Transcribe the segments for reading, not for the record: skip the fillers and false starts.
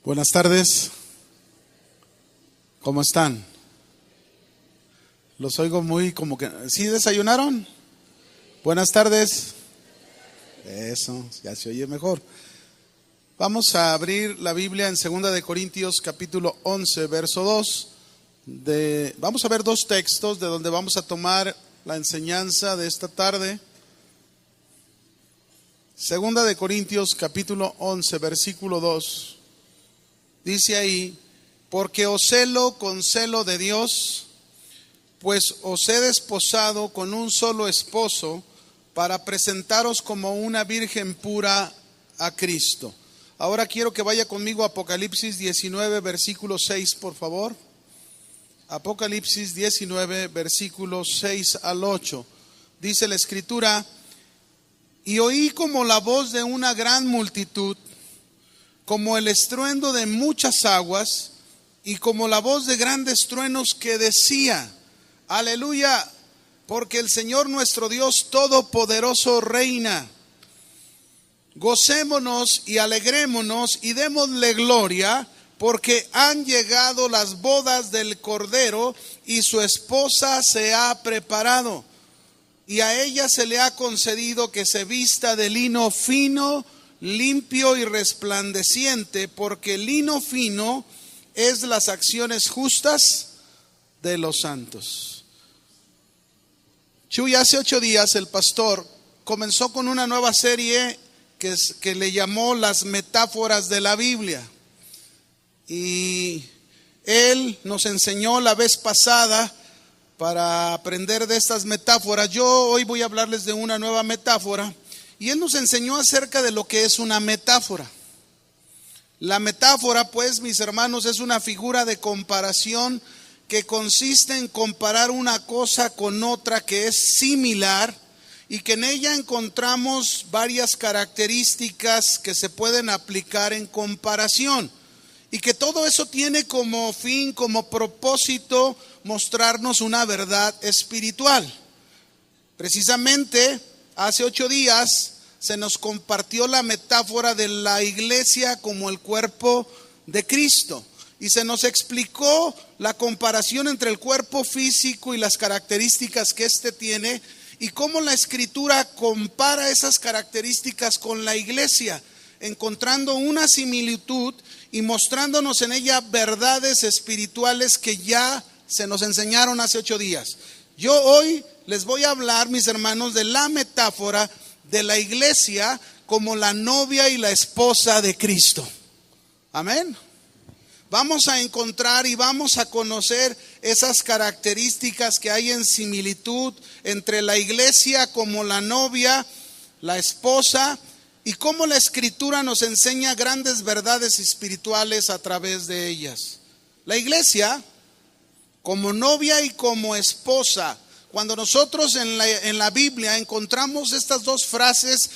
Buenas tardes. ¿Cómo están? Los oigo muy como que... ¿Sí desayunaron? Buenas tardes. Eso, ya se oye mejor. Vamos a abrir la Biblia en 2 de Corintios capítulo 11, verso 2. Vamos a ver dos textos de donde vamos a tomar la enseñanza de esta tarde. 2 de Corintios capítulo 11, versículo 2. Dice ahí: porque os celo con celo de Dios, pues os he desposado con un solo esposo, para presentaros como una virgen pura a Cristo. Ahora quiero que vaya conmigo a Apocalipsis 19, versículo 6, por favor. Apocalipsis 19, versículos 6 al 8. Dice la Escritura: y oí como la voz de una gran multitud, como el estruendo de muchas aguas, y como la voz de grandes truenos que decía: aleluya, porque el Señor nuestro Dios Todopoderoso reina. Gocémonos y alegrémonos y démosle gloria, porque han llegado las bodas del Cordero y su esposa se ha preparado. Y a ella se le ha concedido que se vista de lino fino, limpio y resplandeciente, porque el lino fino es las acciones justas de los santos. Chuy, hace 8 días el pastor comenzó con una nueva serie que le llamó las metáforas de la Biblia. Y él nos enseñó la vez pasada para aprender de estas metáforas. Yo hoy voy a hablarles de una nueva metáfora. Y él nos enseñó acerca de lo que es una metáfora. La metáfora, pues, mis hermanos, es una figura de comparación que consiste en comparar una cosa con otra que es similar, y que en ella encontramos varias características que se pueden aplicar en comparación, y que todo eso tiene como fin, como propósito, mostrarnos una verdad espiritual. Precisamente hace 8 días se nos compartió la metáfora de la iglesia como el cuerpo de Cristo, y se nos explicó la comparación entre el cuerpo físico y las características que éste tiene, y cómo la Escritura compara esas características con la iglesia, encontrando una similitud y mostrándonos en ella verdades espirituales que ya se nos enseñaron hace 8 días. Yo hoy les voy a hablar, mis hermanos, de la metáfora de la iglesia como la novia y la esposa de Cristo. Amén. Vamos a encontrar y vamos a conocer esas características que hay en similitud entre la iglesia como la novia, la esposa, y cómo la Escritura nos enseña grandes verdades espirituales a través de ellas. La iglesia como novia y como esposa. Cuando nosotros en la Biblia encontramos estas dos frases,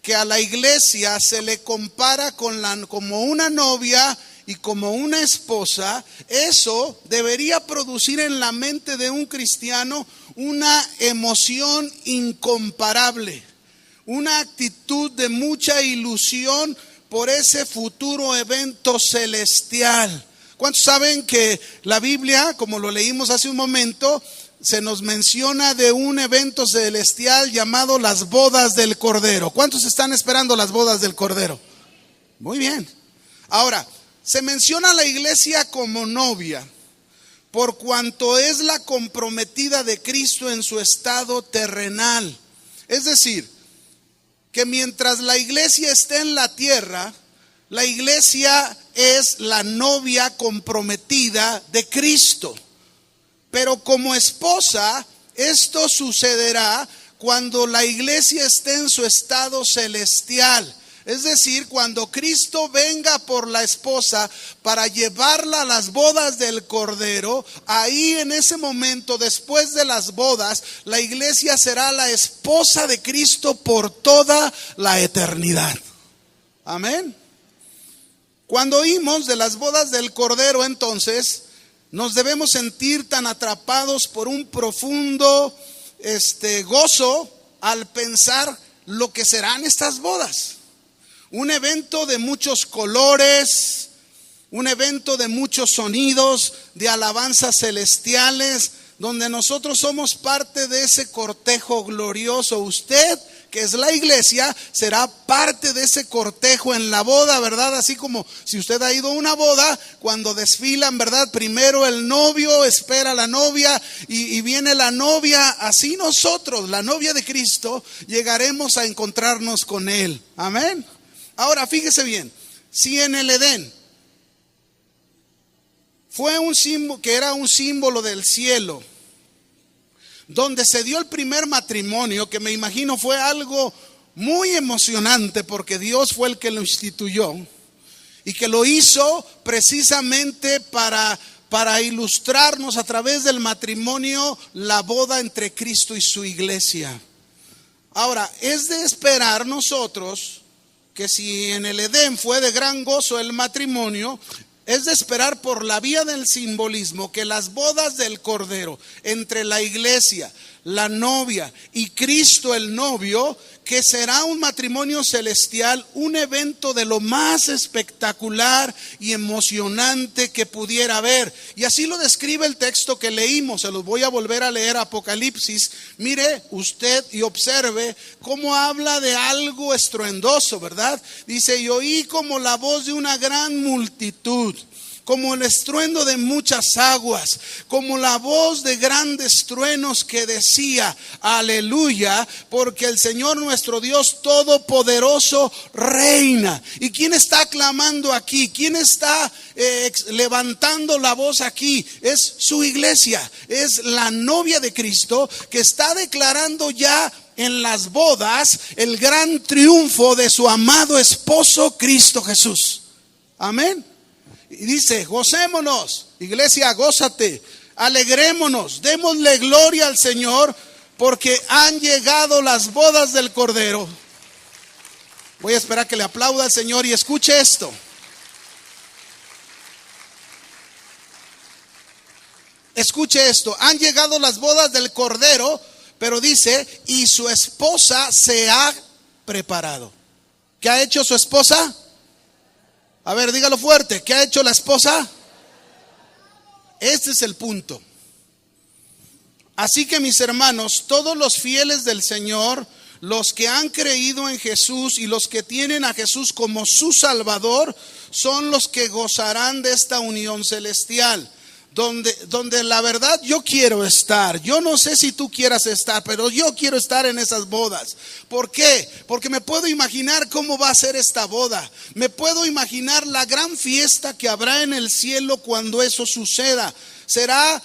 que a la iglesia se le compara como una novia y como una esposa, eso debería producir en la mente de un cristiano una emoción incomparable, una actitud de mucha ilusión por ese futuro evento celestial. ¿Cuántos saben que la Biblia, como lo leímos hace un momento, se nos menciona de un evento celestial llamado las bodas del Cordero? ¿Cuántos están esperando las bodas del Cordero? Muy bien. Ahora, se menciona a la iglesia como novia por cuanto es la comprometida de Cristo en su estado terrenal. Es decir, que mientras la iglesia esté en la tierra, la iglesia es la novia comprometida de Cristo. Pero como esposa, esto sucederá cuando la iglesia esté en su estado celestial. Es decir, cuando Cristo venga por la esposa para llevarla a las bodas del Cordero, ahí en ese momento, después de las bodas, la iglesia será la esposa de Cristo por toda la eternidad. Amén. Cuando oímos de las bodas del Cordero, entonces, nos debemos sentir tan atrapados por un profundo gozo al pensar lo que serán estas bodas. Un evento de muchos colores, un evento de muchos sonidos, de alabanzas celestiales, donde nosotros somos parte de ese cortejo glorioso. Usted, que es la iglesia, será parte de ese cortejo en la boda, ¿verdad? Así como si usted ha ido a una boda, cuando desfilan, ¿verdad? Primero el novio espera a la novia y viene la novia. Así nosotros, la novia de Cristo, llegaremos a encontrarnos con Él. Amén. Ahora, fíjese bien, si en el Edén fue un símbolo, que era un símbolo del cielo, donde se dio el primer matrimonio, que me imagino fue algo muy emocionante, porque Dios fue el que lo instituyó y que lo hizo precisamente para ilustrarnos a través del matrimonio la boda entre Cristo y su iglesia. Ahora, es de esperar nosotros que si en el Edén fue de gran gozo el matrimonio, es de esperar por la vía del simbolismo que las bodas del Cordero entre la iglesia, la novia y Cristo el novio, que será un matrimonio celestial, un evento de lo más espectacular y emocionante que pudiera haber. Y así lo describe el texto que leímos. Se los voy a volver a leer, Apocalipsis. Mire usted y observe cómo habla de algo estruendoso, ¿verdad? Dice: y oí como la voz de una gran multitud, como el estruendo de muchas aguas, como la voz de grandes truenos, que decía: aleluya, porque el Señor nuestro Dios todopoderoso reina. ¿Y quién está clamando aquí? ¿Quién está levantando la voz aquí? Es su iglesia, es la novia de Cristo, que está declarando ya en las bodas el gran triunfo de su amado esposo Cristo Jesús. Amén. Y dice: gocémonos, iglesia, gózate, alegrémonos, démosle gloria al Señor, porque han llegado las bodas del Cordero. Voy a esperar que le aplauda al Señor y escuche esto. Escuche esto: han llegado las bodas del Cordero, pero dice: y su esposa se ha preparado. ¿Qué ha hecho su esposa? A ver, dígalo fuerte. ¿Qué ha hecho la esposa? Este es el punto. Así que, mis hermanos, todos los fieles del Señor, los que han creído en Jesús y los que tienen a Jesús como su Salvador, son los que gozarán de esta unión celestial. Donde la verdad yo quiero estar. Yo no sé si tú quieras estar, pero yo quiero estar en esas bodas. ¿Por qué? Porque me puedo imaginar cómo va a ser esta boda. Me puedo imaginar la gran fiesta que habrá en el cielo cuando eso suceda. Será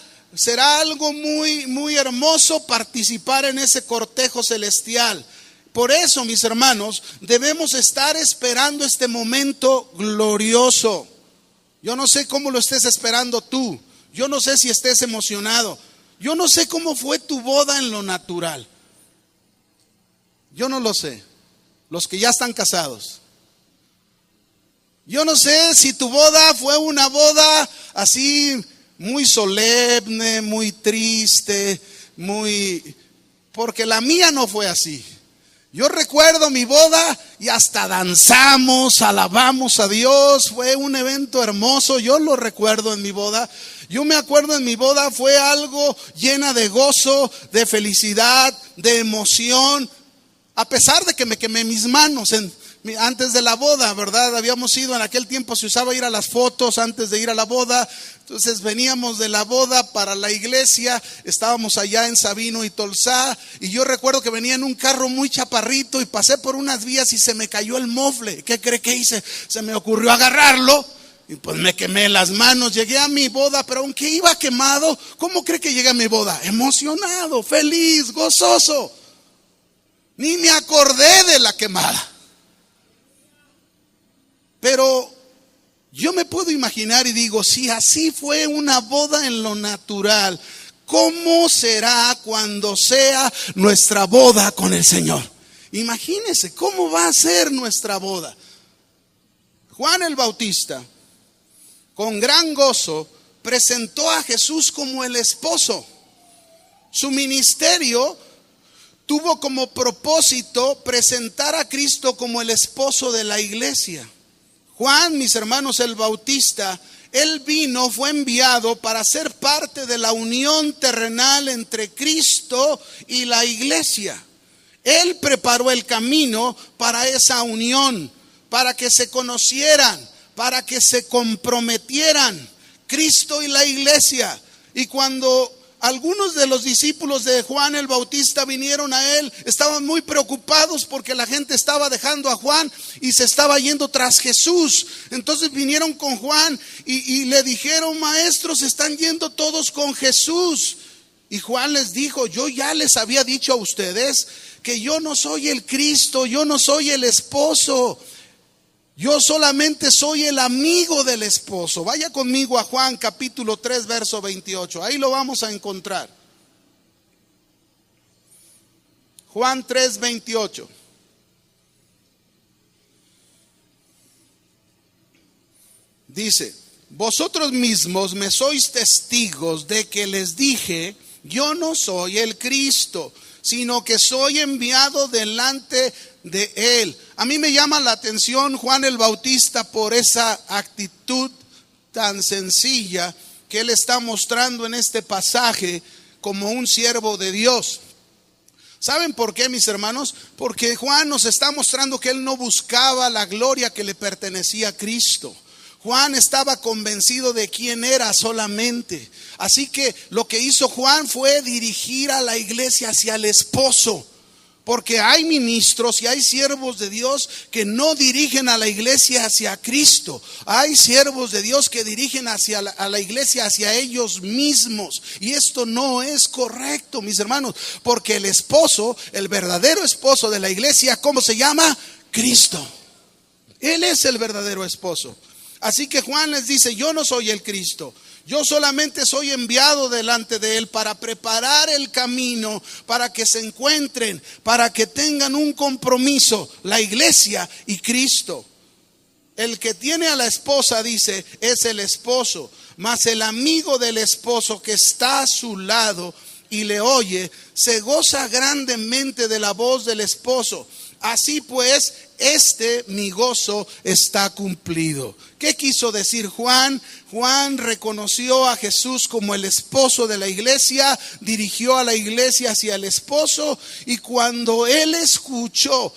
algo muy, muy hermoso participar en ese cortejo celestial. Por eso, mis hermanos, debemos estar esperando este momento glorioso. Yo no sé cómo lo estés esperando tú. Yo no sé si estés emocionado. Yo no sé cómo fue tu boda en lo natural. Yo no lo sé. Los que ya están casados. Yo no sé si tu boda fue una boda así muy solemne, muy triste, porque la mía no fue así. Yo recuerdo mi boda y hasta danzamos, alabamos a Dios. Fue un evento hermoso. Yo lo recuerdo en mi boda. Yo me acuerdo en mi boda fue algo llena de gozo, de felicidad, de emoción. A pesar de que me quemé mis manos antes de la boda, ¿verdad? Habíamos ido, en aquel tiempo se usaba ir a las fotos antes de ir a la boda. Entonces veníamos de la boda para la iglesia, estábamos allá en Sabino y Tolsá, y yo recuerdo que venía en un carro muy chaparrito y pasé por unas vías y se me cayó el mofle. ¿Qué cree que hice? Se me ocurrió agarrarlo y pues me quemé las manos. Llegué a mi boda, pero aunque iba quemado, ¿cómo cree que llegué a mi boda? Emocionado, feliz, gozoso. Ni me acordé de la quemada. Pero yo me puedo imaginar y digo, si así fue una boda en lo natural, ¿cómo será cuando sea nuestra boda con el Señor? Imagínense cómo va a ser nuestra boda. Juan el Bautista, con gran gozo, presentó a Jesús como el esposo. Su ministerio tuvo como propósito presentar a Cristo como el esposo de la iglesia. Juan, mis hermanos, el Bautista, él vino, fue enviado para ser parte de la unión terrenal entre Cristo y la iglesia. Él preparó el camino para esa unión, para que se conocieran, para que se comprometieran Cristo y la iglesia. Y cuando algunos de los discípulos de Juan el Bautista vinieron a él, estaban muy preocupados porque la gente estaba dejando a Juan y se estaba yendo tras Jesús. Entonces vinieron con Juan y le dijeron: maestro, se están yendo todos con Jesús. Y Juan les dijo: yo ya les había dicho a ustedes que yo no soy el Cristo, yo no soy el esposo. Yo solamente soy el amigo del esposo. Vaya conmigo a Juan capítulo 3, verso 28. Ahí lo vamos a encontrar. Juan 3, 28. Dice: vosotros mismos me sois testigos de que les dije: yo no soy el Cristo, sino que soy enviado delante de él. A mí me llama la atención Juan el Bautista por esa actitud tan sencilla que él está mostrando en este pasaje como un siervo de Dios. ¿Saben por qué, mis hermanos? Porque Juan nos está mostrando que él no buscaba la gloria que le pertenecía a Cristo. Juan estaba convencido de quién era solamente. Así que lo que hizo Juan fue dirigir a la iglesia hacia el esposo. Porque hay ministros y hay siervos de Dios que no dirigen a la iglesia hacia Cristo. Hay siervos de Dios que dirigen a la iglesia hacia ellos mismos. Y esto no es correcto, mis hermanos. Porque el esposo, el verdadero esposo de la iglesia, ¿cómo se llama? Cristo. Él es el verdadero esposo. Así que Juan les dice: yo no soy el Cristo. Yo solamente soy enviado delante de él para preparar el camino, para que se encuentren, para que tengan un compromiso, la iglesia y Cristo. El que tiene a la esposa, dice, es el esposo, mas el amigo del esposo que está a su lado y le oye, se goza grandemente de la voz del esposo. Así pues, mi gozo está cumplido. ¿Qué quiso decir Juan? Juan reconoció a Jesús como el esposo de la iglesia, dirigió a la iglesia hacia el esposo, y cuando él escuchó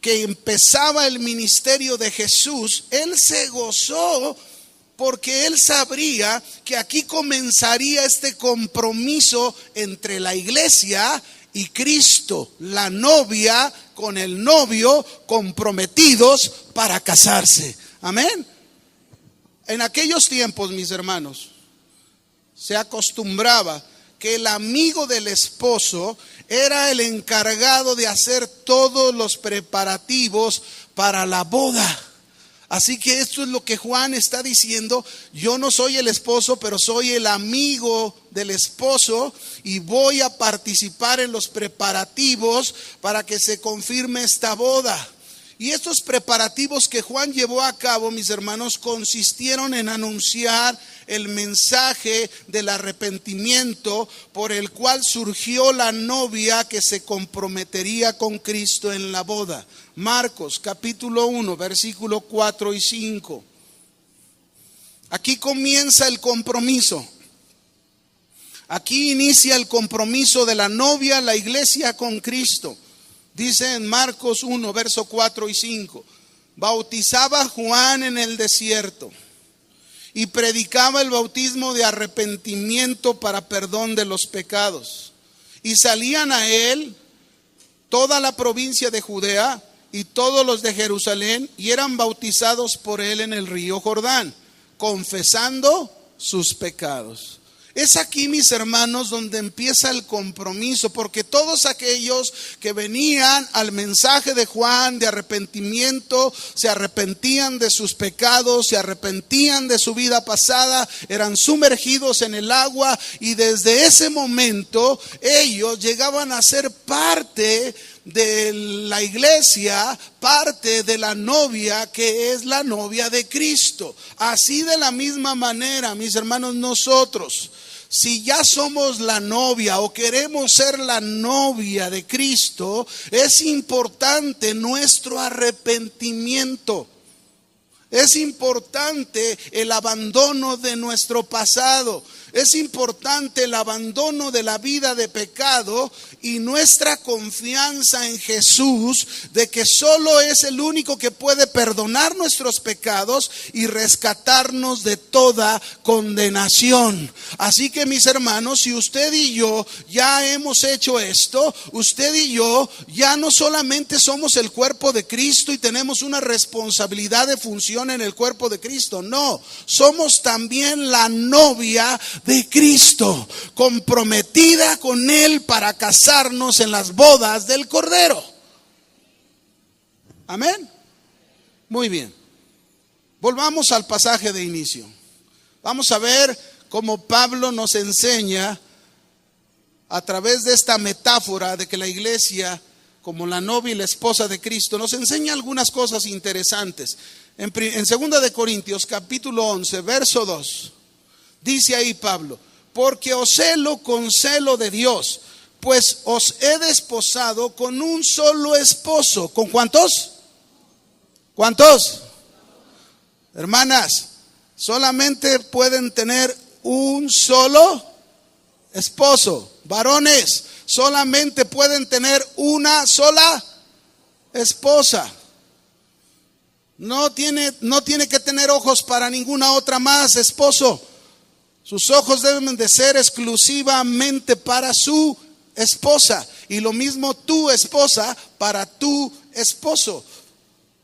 que empezaba el ministerio de Jesús, él se gozó porque él sabría que aquí comenzaría este compromiso entre la iglesia y Cristo, la novia con el novio, comprometidos para casarse. Amén. En aquellos tiempos, mis hermanos, se acostumbraba que el amigo del esposo era el encargado de hacer todos los preparativos para la boda. Así que esto es lo que Juan está diciendo: yo no soy el esposo, pero soy el amigo del esposo y voy a participar en los preparativos para que se confirme esta boda. Y estos preparativos que Juan llevó a cabo, mis hermanos, consistieron en anunciar el mensaje del arrepentimiento por el cual surgió la novia que se comprometería con Cristo en la boda. Marcos capítulo 1, versículo 4 y 5. Aquí comienza el compromiso. Aquí inicia el compromiso de la novia, la iglesia, con Cristo. Dice en Marcos 1, verso 4 y 5. Bautizaba Juan en el desierto y predicaba el bautismo de arrepentimiento para perdón de los pecados. Y salían a él toda la provincia de Judea y todos los de Jerusalén, y eran bautizados por él en el río Jordán, confesando sus pecados. Es aquí, mis hermanos, donde empieza el compromiso, porque todos aquellos que venían al mensaje de Juan de arrepentimiento, se arrepentían de sus pecados, se arrepentían de su vida pasada, eran sumergidos en el agua, y desde ese momento ellos llegaban a ser parte de la iglesia, parte de la novia que es la novia de Cristo. Así, de la misma manera, mis hermanos, nosotros, si ya somos la novia o queremos ser la novia de Cristo, es importante nuestro arrepentimiento. Es importante el abandono de nuestro pasado. Es importante el abandono de la vida de pecado y nuestra confianza en Jesús, de que solo es el único que puede perdonar nuestros pecados y rescatarnos de toda condenación. Así que, mis hermanos, si usted y yo ya hemos hecho esto, usted y yo ya no solamente somos el cuerpo de Cristo y tenemos una responsabilidad de función en el cuerpo de Cristo. No, somos también la novia de Cristo, comprometida con Él para casarnos en las bodas del Cordero. Amén. Muy bien. Volvamos al pasaje de inicio. Vamos a ver cómo Pablo nos enseña a través de esta metáfora de que la iglesia, como la novia y la esposa de Cristo, nos enseña algunas cosas interesantes. En 2 de Corintios capítulo 11, verso 2, dice ahí Pablo: porque os celo con celo de Dios, pues os he desposado con un solo esposo. ¿Con cuántos? ¿Cuántos? Hermanas, solamente pueden tener un solo esposo. Varones, solamente pueden tener una sola esposa. No tiene que tener ojos para ninguna otra más, esposo. Sus ojos deben de ser exclusivamente para su esposa. Y lo mismo tu esposa para tu esposo.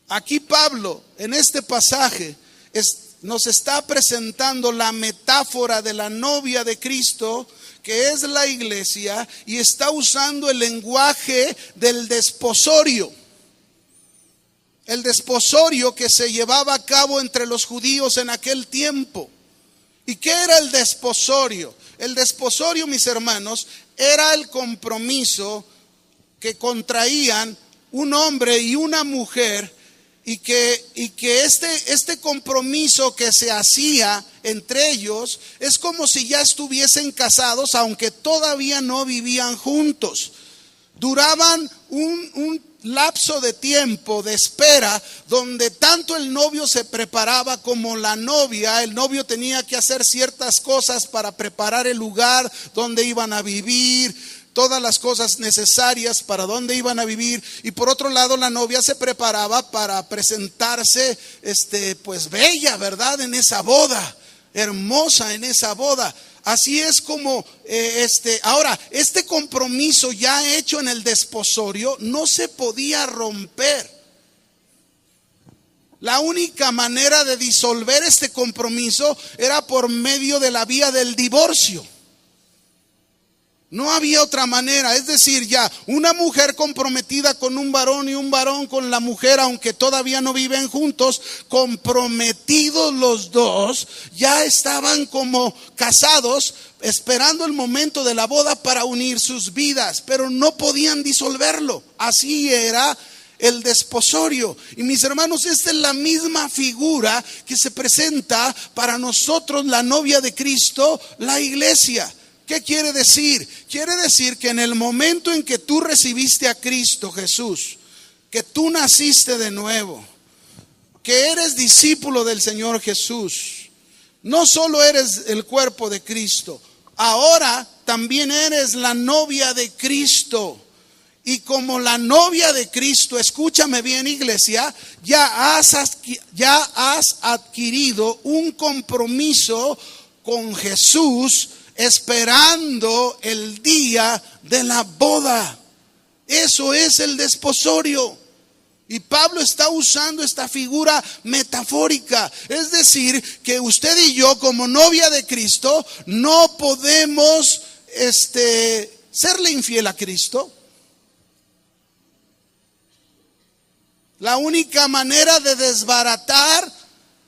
Aquí Pablo, en este pasaje, nos está presentando la metáfora de la novia de Cristo, que es la iglesia, y está usando el lenguaje del desposorio. El desposorio que se llevaba a cabo entre los judíos en aquel tiempo. ¿Y qué era el desposorio? El desposorio, mis hermanos, era el compromiso que contraían un hombre y una mujer, y que este compromiso que se hacía entre ellos es como si ya estuviesen casados, aunque todavía no vivían juntos. Duraban un lapso de tiempo de espera, donde tanto el novio se preparaba como la novia. El novio tenía que hacer ciertas cosas para preparar el lugar donde iban a vivir, todas las cosas necesarias para donde iban a vivir. Y por otro lado, la novia se preparaba para presentarse pues bella, ¿verdad? En esa boda, hermosa en esa boda. Así es como ahora, este compromiso ya hecho en el desposorio no se podía romper. La única manera de disolver este compromiso era por medio de la vía del divorcio. No había otra manera. Es decir, ya una mujer comprometida con un varón y un varón con la mujer, aunque todavía no viven juntos, comprometidos los dos, ya estaban como casados, esperando el momento de la boda para unir sus vidas, pero no podían disolverlo. Así era el desposorio. Y mis hermanos, esta es la misma figura que se presenta para nosotros, la novia de Cristo, la iglesia. ¿Qué quiere decir? Quiere decir que en el momento en que tú recibiste a Cristo Jesús, que tú naciste de nuevo, que eres discípulo del Señor Jesús, no solo eres el cuerpo de Cristo, ahora también eres la novia de Cristo. Y como la novia de Cristo, escúchame bien, iglesia, ya has adquirido un compromiso con Jesús, esperando el día de la boda. Eso es el desposorio. Y Pablo está usando esta figura metafórica. Es decir, que usted y yo, como novia de Cristo, no podemos serle infiel a Cristo. La única manera de desbaratar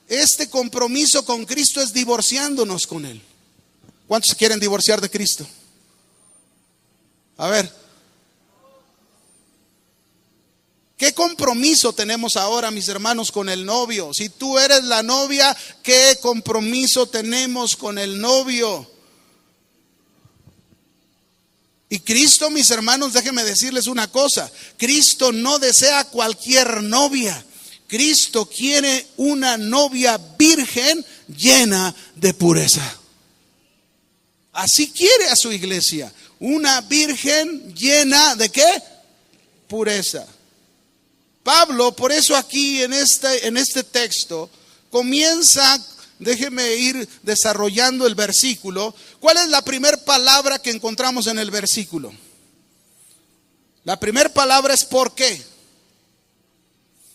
este compromiso con Cristo es divorciándonos con Él. ¿Cuántos se quieren divorciar de Cristo? A ver. ¿Qué compromiso tenemos ahora, mis hermanos, con el novio? Si tú eres la novia, ¿qué compromiso tenemos con el novio? Y Cristo, mis hermanos, déjenme decirles una cosa. Cristo no desea cualquier novia. Cristo quiere una novia virgen llena de pureza. Así quiere a su iglesia. Una virgen llena ¿de qué? Pureza. Pablo, por eso aquí en este texto, comienza, déjeme ir desarrollando el versículo. ¿Cuál es la primera palabra que encontramos en el versículo? La primera palabra es ¿por qué?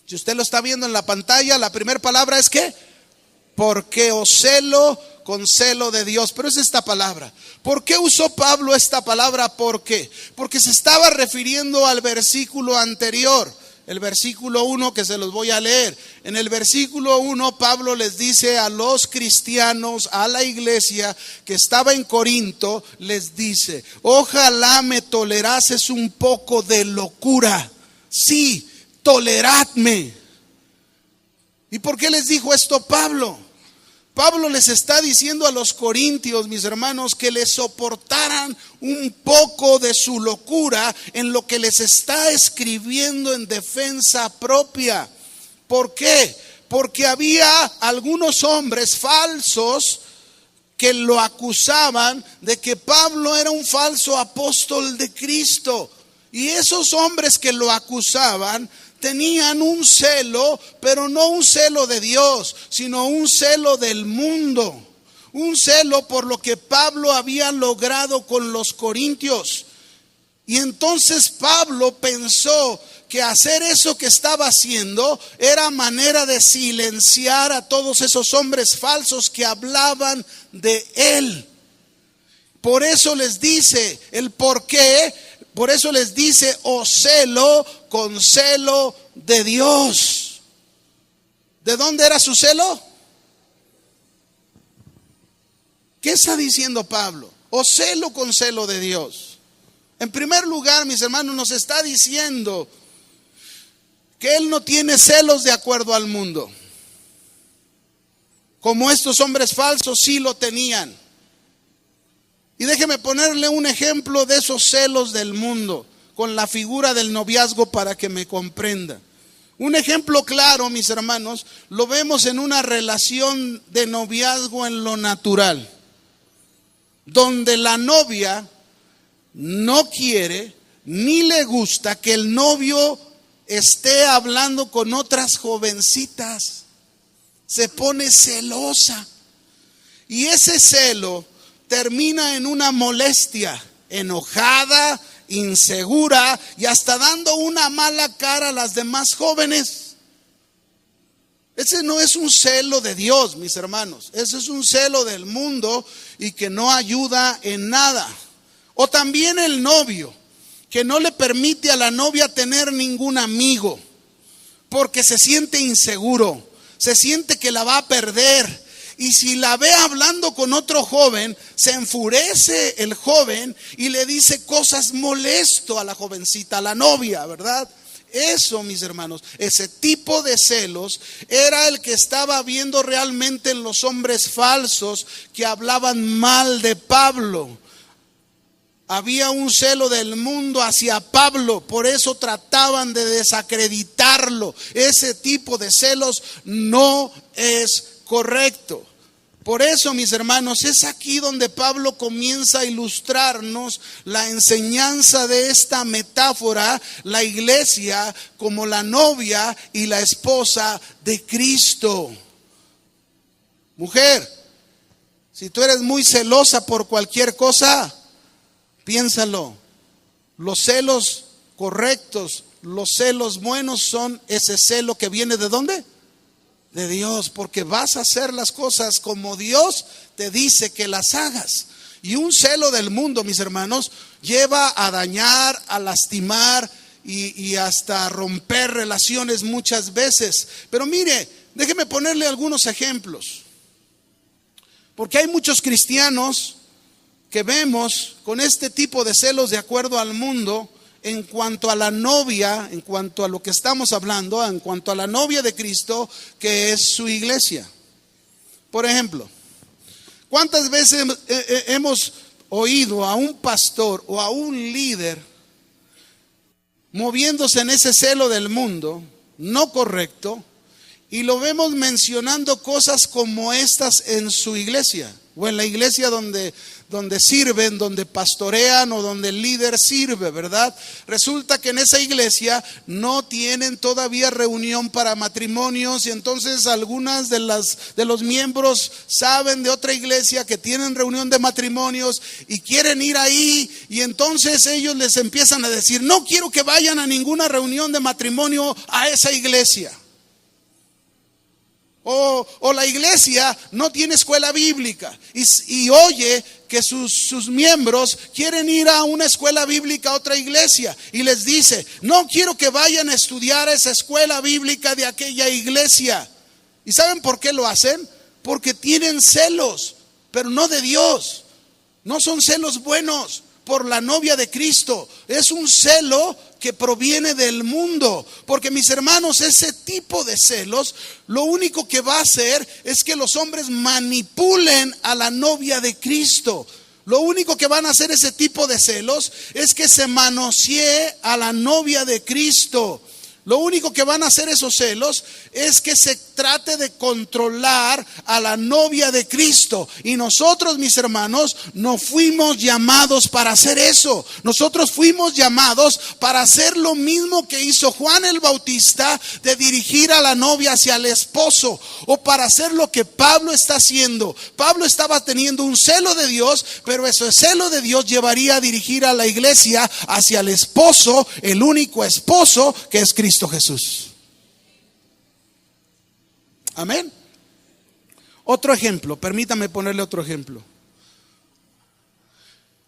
Si usted lo está viendo en la pantalla, la primera palabra es ¿qué? Porque os celo con celo de Dios. Pero es esta palabra. ¿Por qué usó Pablo esta palabra? ¿Por qué? Porque se estaba refiriendo al versículo anterior, el versículo 1, que se los voy a leer. En el versículo 1 Pablo les dice a los cristianos, a la iglesia que estaba en Corinto, les dice: ojalá me tolerases un poco de locura. Sí, toleradme. ¿Y por qué les dijo esto Pablo? Pablo les está diciendo a los corintios, mis hermanos, que les soportaran un poco de su locura en lo que les está escribiendo en defensa propia. ¿Por qué? Porque había algunos hombres falsos que lo acusaban de que Pablo era un falso apóstol de Cristo. Y esos hombres que lo acusaban tenían un celo, pero no un celo de Dios, sino un celo del mundo. Un celo por lo que Pablo había logrado con los corintios. Y entonces Pablo pensó que hacer eso que estaba haciendo era manera de silenciar a todos esos hombres falsos que hablaban de él. Por eso les dice el por qué. Por eso les dice: os celo con celo de Dios. ¿De dónde era su celo? ¿Qué está diciendo Pablo? Os celo con celo de Dios. En primer lugar, mis hermanos, nos está diciendo que él no tiene celos de acuerdo al mundo, como estos hombres falsos sí lo tenían. Y déjeme ponerle un ejemplo de esos celos del mundo con la figura del noviazgo para que me comprenda. Un ejemplo claro, mis hermanos, lo vemos en una relación de noviazgo en lo natural, donde la novia no quiere ni le gusta que el novio esté hablando con otras jovencitas. Se pone celosa. Y ese celo termina en una molestia, enojada, insegura y hasta dando una mala cara a las demás jóvenes. Ese no es un celo de Dios, mis hermanos. Ese es un celo del mundo y que no ayuda en nada. O también el novio, que no le permite a la novia tener ningún amigo, porque se siente inseguro, se siente que la va a perder. Y si la ve hablando con otro joven, se enfurece el joven y le dice cosas molesto a la jovencita, a la novia, ¿verdad? Eso, mis hermanos, ese tipo de celos era el que estaba viendo realmente en los hombres falsos que hablaban mal de Pablo. Había un celo del mundo hacia Pablo, por eso trataban de desacreditarlo. Ese tipo de celos no es correcto. Por eso, mis hermanos, es aquí donde Pablo comienza a ilustrarnos la enseñanza de esta metáfora, la iglesia como la novia y la esposa de Cristo. Mujer, si tú eres muy celosa por cualquier cosa, piénsalo. Los celos correctos, los celos buenos son ese celo que viene ¿de dónde? De Dios, porque vas a hacer las cosas como Dios te dice que las hagas. Y un celo del mundo, mis hermanos, lleva a dañar, a lastimar y hasta romper relaciones muchas veces. Pero mire, déjeme ponerle algunos ejemplos, porque hay muchos cristianos que vemos con este tipo de celos de acuerdo al mundo. En cuanto a la novia, en cuanto a lo que estamos hablando, en cuanto a la novia de Cristo, que es su iglesia. Por ejemplo, ¿cuántas veces hemos oído a un pastor o a un líder moviéndose en ese celo del mundo, no correcto, Y lo vemos mencionando cosas como estas en su iglesia, o en la iglesia donde sirven, donde pastorean o donde el líder sirve, ¿verdad? Resulta que en esa iglesia no tienen todavía reunión para matrimonios, y entonces algunas de los miembros saben de otra iglesia que tienen reunión de matrimonios y quieren ir ahí, y entonces ellos les empiezan a decir: no quiero que vayan a ninguna reunión de matrimonio a esa iglesia. O la iglesia no tiene escuela bíblica y oye que sus miembros quieren ir a una escuela bíblica a otra iglesia, y les dice: no quiero que vayan a estudiar a esa escuela bíblica de aquella iglesia. ¿Y saben por qué lo hacen? Porque tienen celos, pero no de Dios. No son celos buenos por la novia de Cristo. Es un celo que proviene del mundo. Porque, mis hermanos, ese tipo de celos lo único que va a hacer es que los hombres manipulen a la novia de Cristo. Lo único que van a hacer ese tipo de celos es que se manosee a la novia de Cristo. Lo único que van a hacer esos celos es que se trate de controlar a la novia de Cristo. Y nosotros, mis hermanos, no fuimos llamados para hacer eso. Nosotros fuimos llamados para hacer lo mismo que hizo Juan el Bautista, de dirigir a la novia hacia el esposo, o para hacer lo que Pablo está haciendo. Pablo estaba teniendo un celo de Dios, pero ese celo de Dios llevaría a dirigir a la iglesia hacia el esposo, el único esposo, que es Cristo Jesús. Amén. Otro ejemplo, permítame ponerle otro ejemplo.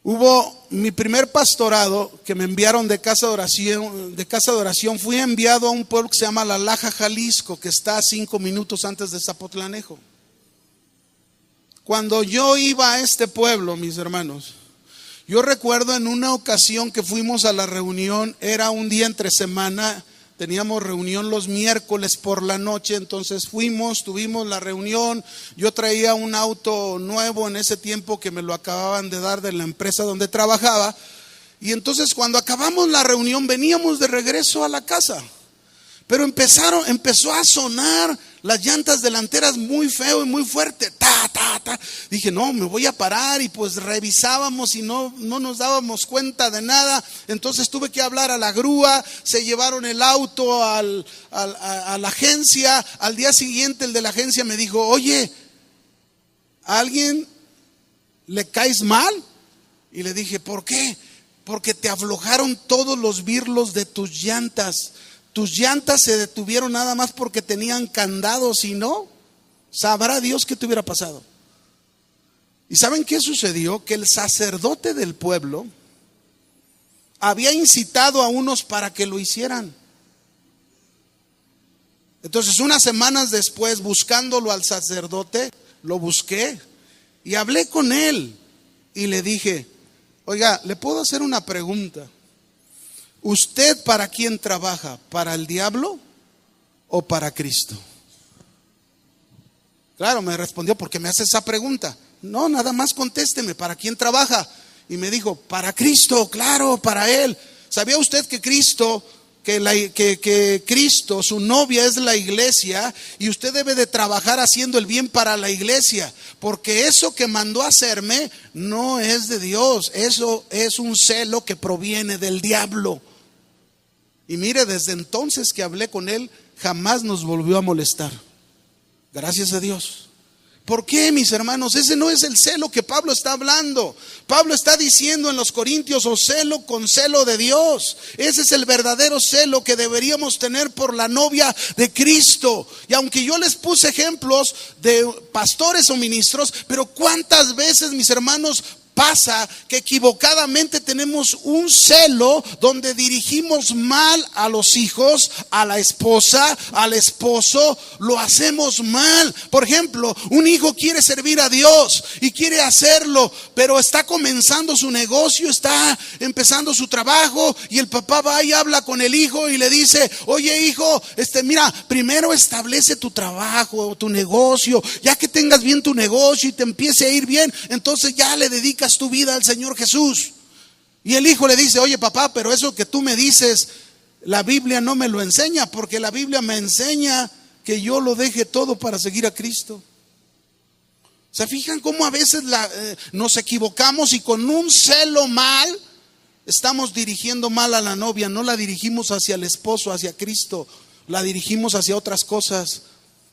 Hubo mi primer pastorado que me enviaron de casa de oración. Fui enviado a un pueblo que se llama La Laja, Jalisco, que está a 5 minutos antes de Zapotlanejo. Cuando yo iba a este pueblo, mis hermanos, yo recuerdo en una ocasión que fuimos a la reunión, era un día entre semana. Teníamos reunión los miércoles por la noche, entonces tuvimos la reunión. Yo traía un auto nuevo en ese tiempo que me lo acababan de dar de la empresa donde trabajaba. Y entonces cuando acabamos la reunión veníamos de regreso a la casa. Pero empezó a sonar las llantas delanteras muy feo y muy fuerte. Ta, ta, ta. Dije: no, me voy a parar. Y pues revisábamos y no nos dábamos cuenta de nada. Entonces tuve que hablar a la grúa. Se llevaron el auto a la agencia. Al día siguiente el de la agencia me dijo: oye, ¿a alguien le caes mal? Y le dije: ¿por qué? Porque te aflojaron todos los birlos de tus llantas. Tus llantas se detuvieron nada más porque tenían candados, y no, sabrá Dios qué te hubiera pasado. ¿Y saben qué sucedió? Que el sacerdote del pueblo había incitado a unos para que lo hicieran. Entonces, unas semanas después, buscándolo al sacerdote, lo busqué y hablé con él y le dije: oiga, ¿le puedo hacer una pregunta? ¿Usted para quién trabaja? ¿Para el diablo o para Cristo? Claro, me respondió: ¿por qué me hace esa pregunta? No, nada más contésteme, ¿para quién trabaja? Y me dijo: para Cristo, claro, para Él. ¿Sabía usted que Cristo, Cristo, su novia, es la iglesia? Y usted debe de trabajar haciendo el bien para la iglesia, porque eso que mandó a hacerme no es de Dios. Eso es un celo que proviene del diablo. Y mire, desde entonces que hablé con él, jamás nos volvió a molestar. Gracias a Dios. ¿Por qué, mis hermanos? Ese no es el celo que Pablo está hablando. Pablo está diciendo en los Corintios: o celo con celo de Dios. Ese es el verdadero celo que deberíamos tener por la novia de Cristo. Y aunque yo les puse ejemplos de pastores o ministros, pero ¿cuántas veces, mis hermanos, pasa que equivocadamente tenemos un celo donde dirigimos mal a los hijos, a la esposa, al esposo? Lo hacemos mal. Por ejemplo, un hijo quiere servir a Dios y quiere hacerlo, pero está comenzando su negocio, está empezando su trabajo, y el papá va y habla con el hijo y le dice: oye, hijo, mira, primero establece tu trabajo, tu negocio. Ya que tengas bien tu negocio y te empiece a ir bien, entonces ya le dedicas tu vida al Señor Jesús. Y el hijo le dice: oye, papá, pero eso que tú me dices, la Biblia no me lo enseña, porque la Biblia me enseña que yo lo deje todo para seguir a Cristo? ¿Se fijan cómo a veces nos equivocamos y con un celo mal estamos dirigiendo mal a la novia? No la dirigimos hacia el esposo, hacia Cristo, la dirigimos hacia otras cosas.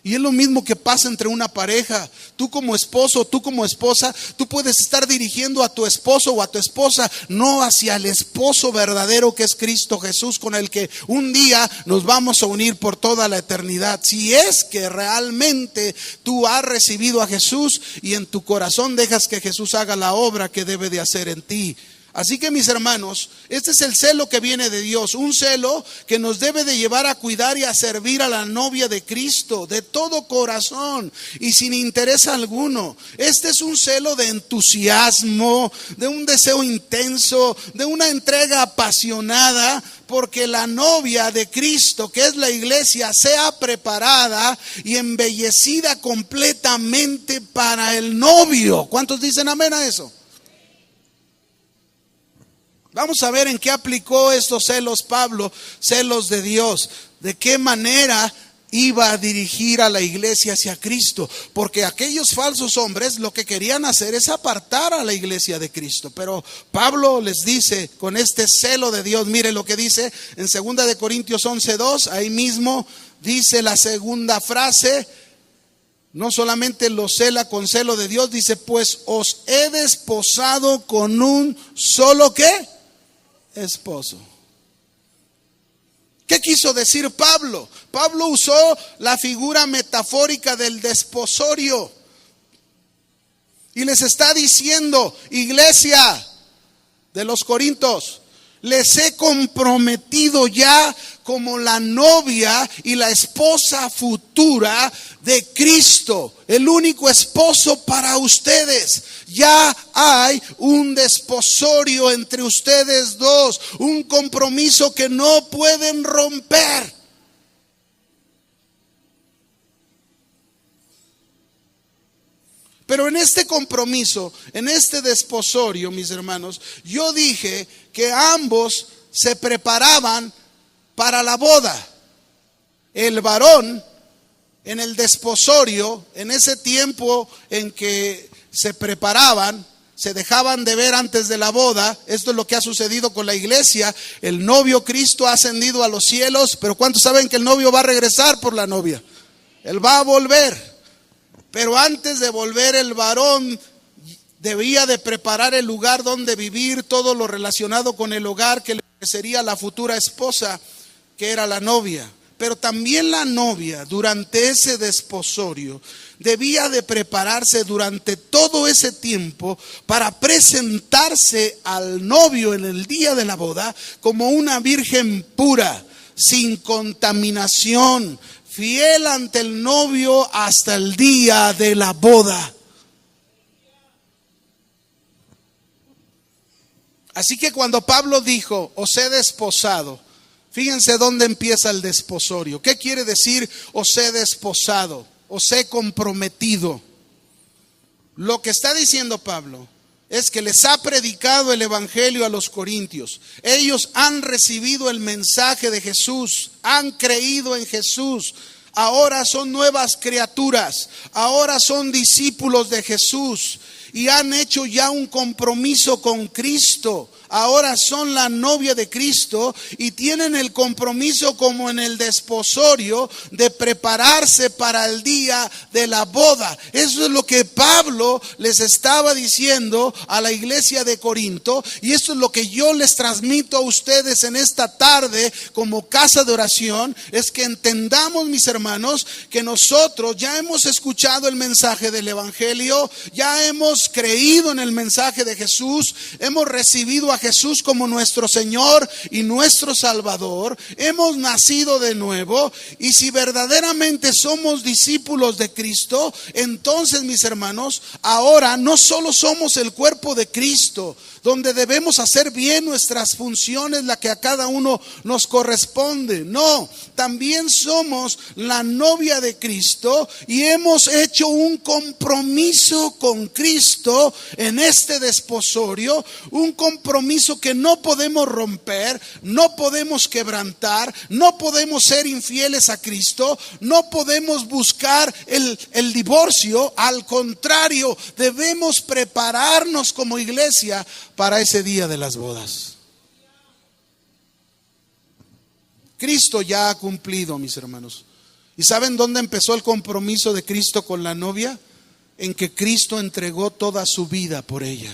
Y es lo mismo que pasa entre una pareja. Tú como esposo, tú como esposa, tú puedes estar dirigiendo a tu esposo o a tu esposa no hacia el esposo verdadero que es Cristo Jesús, con el que un día nos vamos a unir por toda la eternidad. Si es que realmente tú has recibido a Jesús y en tu corazón dejas que Jesús haga la obra que debe de hacer en ti. Así que, mis hermanos, este es el celo que viene de Dios, un celo que nos debe de llevar a cuidar y a servir a la novia de Cristo de todo corazón y sin interés alguno. Este es un celo de entusiasmo, de un deseo intenso, de una entrega apasionada, porque la novia de Cristo, que es la iglesia, sea preparada y embellecida completamente para el novio. ¿Cuántos dicen amén a eso? Vamos a ver en qué aplicó estos celos Pablo, celos de Dios. De qué manera iba a dirigir a la iglesia hacia Cristo. Porque aquellos falsos hombres lo que querían hacer es apartar a la iglesia de Cristo. Pero Pablo les dice con este celo de Dios, mire lo que dice en 2 de Corintios 11:2, ahí mismo dice la segunda frase. No solamente lo cela con celo de Dios, dice, pues os he desposado con un solo ¿qué? Esposo. ¿Qué quiso decir Pablo? Pablo usó la figura metafórica del desposorio y les está diciendo, iglesia de los Corintios, les he comprometido ya como la novia y la esposa futura de Cristo, el único esposo para ustedes. Ya hay un desposorio entre ustedes dos, un compromiso que no pueden romper. Pero en este compromiso, en este desposorio, mis hermanos, yo dije que ambos se preparaban para la boda. El varón en el desposorio, en ese tiempo en que se preparaban, se dejaban de ver antes de la boda. Esto es lo que ha sucedido con la iglesia. El novio Cristo ha ascendido a los cielos, pero ¿cuántos saben que el novio va a regresar por la novia? Él va a volver. Pero antes de volver, el varón debía de preparar el lugar donde vivir, todo lo relacionado con el hogar que le sería la futura esposa, que era la novia. Pero también la novia, durante ese desposorio, debía de prepararse durante todo ese tiempo para presentarse al novio en el día de la boda como una virgen pura, sin contaminación, fiel ante el novio hasta el día de la boda. Así que cuando Pablo dijo, os he desposado, fíjense dónde empieza el desposorio. ¿Qué quiere decir os he desposado? Os he comprometido. Lo que está diciendo Pablo es que les ha predicado el evangelio a los corintios. Ellos han recibido el mensaje de Jesús, han creído en Jesús. Ahora son nuevas criaturas, ahora son discípulos de Jesús y han hecho ya un compromiso con Cristo. Ahora son la novia de Cristo y tienen el compromiso, como en el desposorio, de prepararse para el día de la boda. Eso es lo que Pablo les estaba diciendo a la iglesia de Corinto, y esto es lo que yo les transmito a ustedes en esta tarde como casa de oración. Es que entendamos, mis hermanos, que nosotros ya hemos escuchado el mensaje del evangelio, ya hemos creído en el mensaje de Jesús, hemos recibido a Jesús como nuestro Señor y nuestro Salvador, hemos nacido de nuevo, y si verdaderamente somos discípulos de Cristo, entonces, mis hermanos, ahora no solo somos el cuerpo de Cristo, donde debemos hacer bien nuestras funciones, la que a cada uno nos corresponde. No, también somos la novia de Cristo y hemos hecho un compromiso con Cristo. Cristo en este desposorio, un compromiso que no podemos romper, no podemos quebrantar, no podemos ser infieles a Cristo, no podemos buscar el divorcio. Al contrario, debemos prepararnos como iglesia para ese día de las bodas. Cristo ya ha cumplido, mis hermanos. ¿Y saben dónde empezó el compromiso de Cristo con la novia? En que Cristo entregó toda su vida por ella.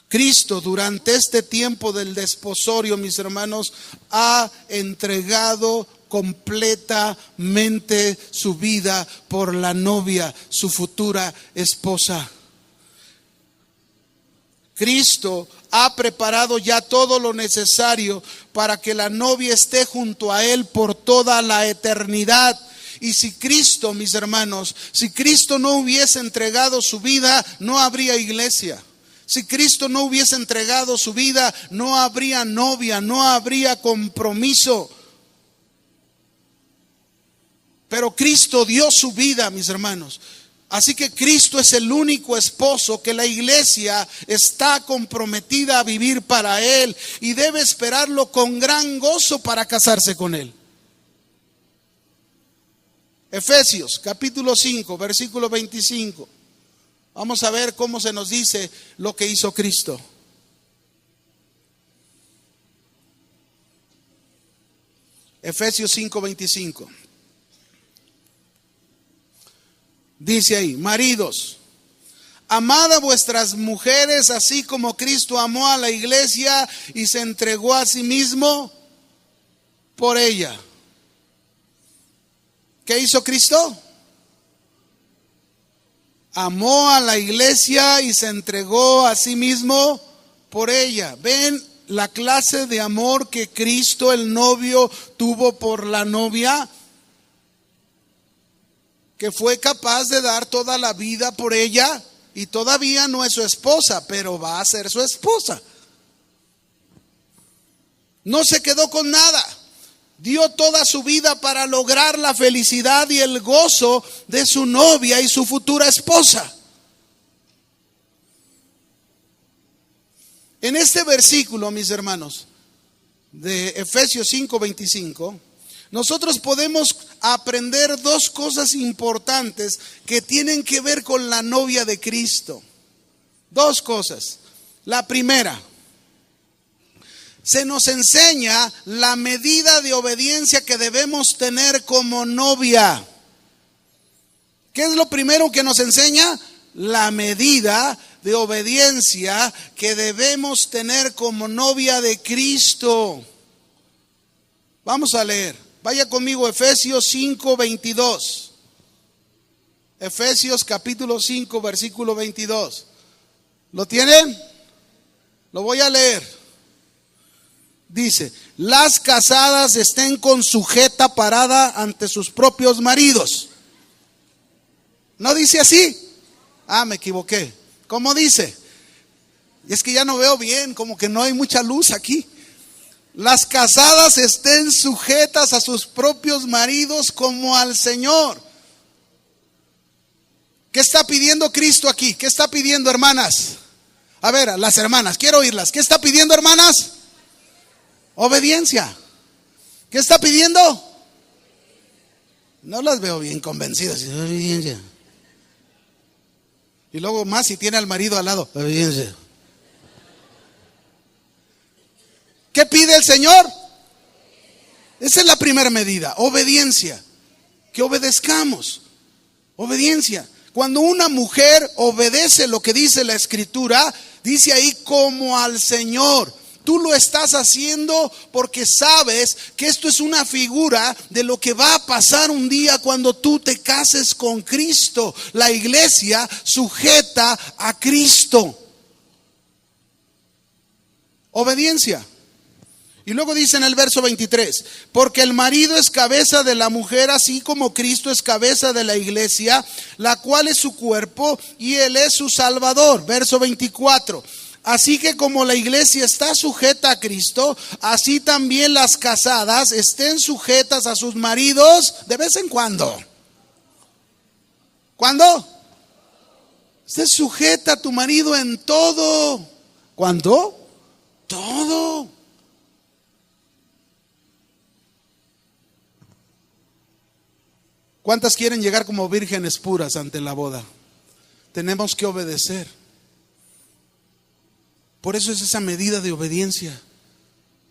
Cristo durante este tiempo del desposorio, mis hermanos, ha entregado completamente su vida por la novia, su futura esposa. Cristo ha preparado ya todo lo necesario para que la novia esté junto a Él por toda la eternidad. Y si Cristo, mis hermanos, si Cristo no hubiese entregado su vida, no habría iglesia. Si Cristo no hubiese entregado su vida, no habría novia, no habría compromiso. Pero Cristo dio su vida, mis hermanos. Así que Cristo es el único esposo que la iglesia está comprometida a vivir para Él y debe esperarlo con gran gozo para casarse con Él. Efesios capítulo 5, versículo 25. Vamos a ver cómo se nos dice lo que hizo Cristo. Efesios 5, 25. Dice ahí: maridos, amad a vuestras mujeres así como Cristo amó a la iglesia y se entregó a sí mismo por ella. ¿Qué hizo Cristo? Amó a la iglesia y se entregó a sí mismo por ella. ¿Ven la clase de amor que Cristo, el novio, tuvo por la novia? Que fue capaz de dar toda la vida por ella, y todavía no es su esposa, pero va a ser su esposa. No se quedó con nada. Dio toda su vida para lograr la felicidad y el gozo de su novia y su futura esposa. En este versículo, mis hermanos, de Efesios 5:25, nosotros podemos aprender dos cosas importantes que tienen que ver con la novia de Cristo. Dos cosas. La primera, se nos enseña la medida de obediencia que debemos tener como novia. ¿Qué es lo primero que nos enseña? La medida de obediencia que debemos tener como novia de Cristo. Vamos a leer. Vaya conmigo, Efesios 5:22. Efesios capítulo 5, versículo 22. ¿Lo tienen? Lo voy a leer. Dice: las casadas estén con sujeta parada ante sus propios maridos. ¿No dice así? Ah, me equivoqué. ¿Cómo dice? Es que ya no veo bien, como que no hay mucha luz aquí. Las casadas estén sujetas a sus propios maridos como al Señor. ¿Qué está pidiendo Cristo aquí? ¿Qué está pidiendo, hermanas? A ver, las hermanas, quiero oírlas. ¿Qué está pidiendo, hermanas? Obediencia. ¿Qué está pidiendo? No las veo bien convencidas. Obediencia. Y luego más si tiene al marido al lado. Obediencia. ¿Qué pide el Señor? Esa es la primera medida, obediencia. Que obedezcamos. Obediencia. Cuando una mujer obedece lo que dice la Escritura, dice ahí como al Señor. Tú lo estás haciendo porque sabes que esto es una figura de lo que va a pasar un día cuando tú te cases con Cristo. La iglesia sujeta a Cristo. Obediencia. Y luego dice en el verso 23, porque el marido es cabeza de la mujer, así como Cristo es cabeza de la iglesia, la cual es su cuerpo y Él es su Salvador. Verso 24, así que como la iglesia está sujeta a Cristo, así también las casadas estén sujetas a sus maridos de vez en cuando. ¿Cuándo? Esté sujeta a tu marido en todo. ¿Cuánto? Todo. ¿Cuántas quieren llegar como vírgenes puras ante la boda? Tenemos que obedecer. Por eso es esa medida de obediencia.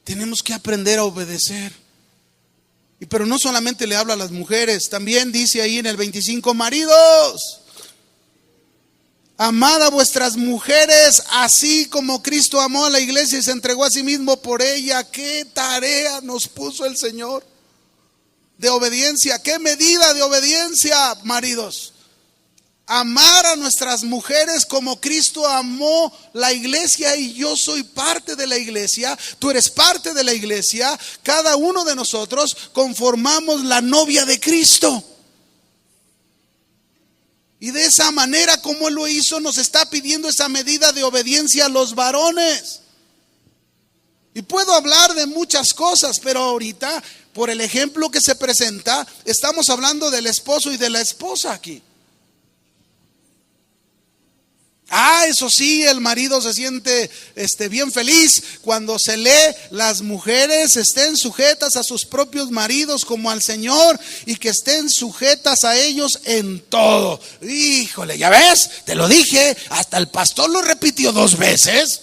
Tenemos que aprender a obedecer. Pero no solamente le habla a las mujeres, también dice ahí en el 25, maridos, amad a vuestras mujeres, así como Cristo amó a la iglesia y se entregó a sí mismo por ella. ¿Qué tarea nos puso el Señor de obediencia? ¿Qué medida de obediencia, maridos? Amar a nuestras mujeres como Cristo amó la iglesia, y yo soy parte de la iglesia, tú eres parte de la iglesia, cada uno de nosotros conformamos la novia de Cristo. Y de esa manera, como Él lo hizo, nos está pidiendo esa medida de obediencia a los varones. Y puedo hablar de muchas cosas, pero ahorita, por el ejemplo que se presenta, estamos hablando del esposo y de la esposa aquí. Eso sí, el marido se siente bien feliz cuando se lee: las mujeres estén sujetas a sus propios maridos como al Señor, y que estén sujetas a ellos en todo. Híjole, ya ves, te lo dije, hasta el pastor lo repitió 2 veces.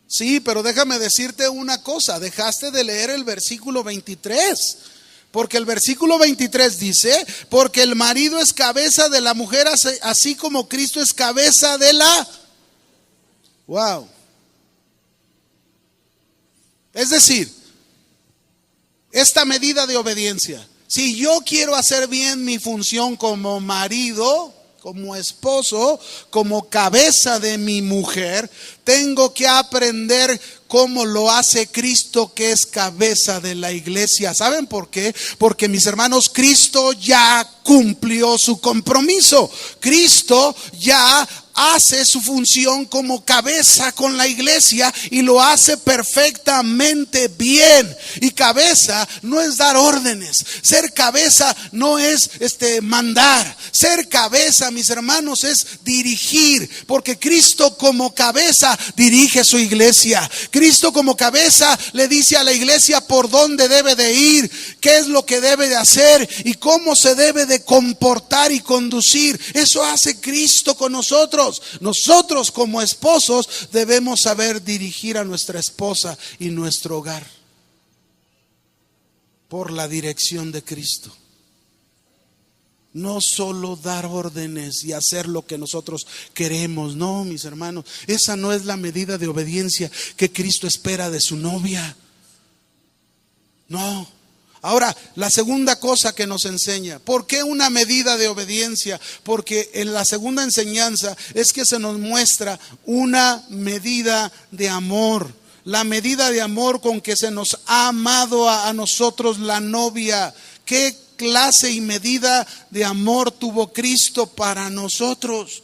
Sí, pero déjame decirte una cosa, dejaste de leer el versículo 23. Porque el versículo 23 dice: porque el marido es cabeza de la mujer, así como Cristo es cabeza de la... Wow. Es decir, esta medida de obediencia, si yo quiero hacer bien mi función como marido, como esposo, como cabeza de mi mujer, tengo que aprender cómo lo hace Cristo, que es cabeza de la iglesia. ¿Saben por qué? Porque, mis hermanos, Cristo ya cumplió su compromiso. Cristo ya hace su función como cabeza con la iglesia, y lo hace perfectamente bien. Y cabeza no es dar órdenes. Ser cabeza no es mandar. Ser cabeza, mis hermanos, es dirigir, porque Cristo como cabeza dirige su iglesia. Cristo como cabeza le dice a la iglesia por dónde debe de ir, qué es lo que debe de hacer y cómo se debe de comportar y conducir. Eso hace Cristo con nosotros. Nosotros como esposos debemos saber dirigir a nuestra esposa y nuestro hogar por la dirección de Cristo. No solo dar órdenes y hacer lo que nosotros queremos. No, mis hermanos, esa no es la medida de obediencia que Cristo espera de su novia. No. Ahora, la segunda cosa que nos enseña, ¿por qué una medida de obediencia? Porque en la segunda enseñanza es que se nos muestra una medida de amor. La medida de amor con que se nos ha amado a nosotros la novia. ¿Qué clase y medida de amor tuvo Cristo para nosotros?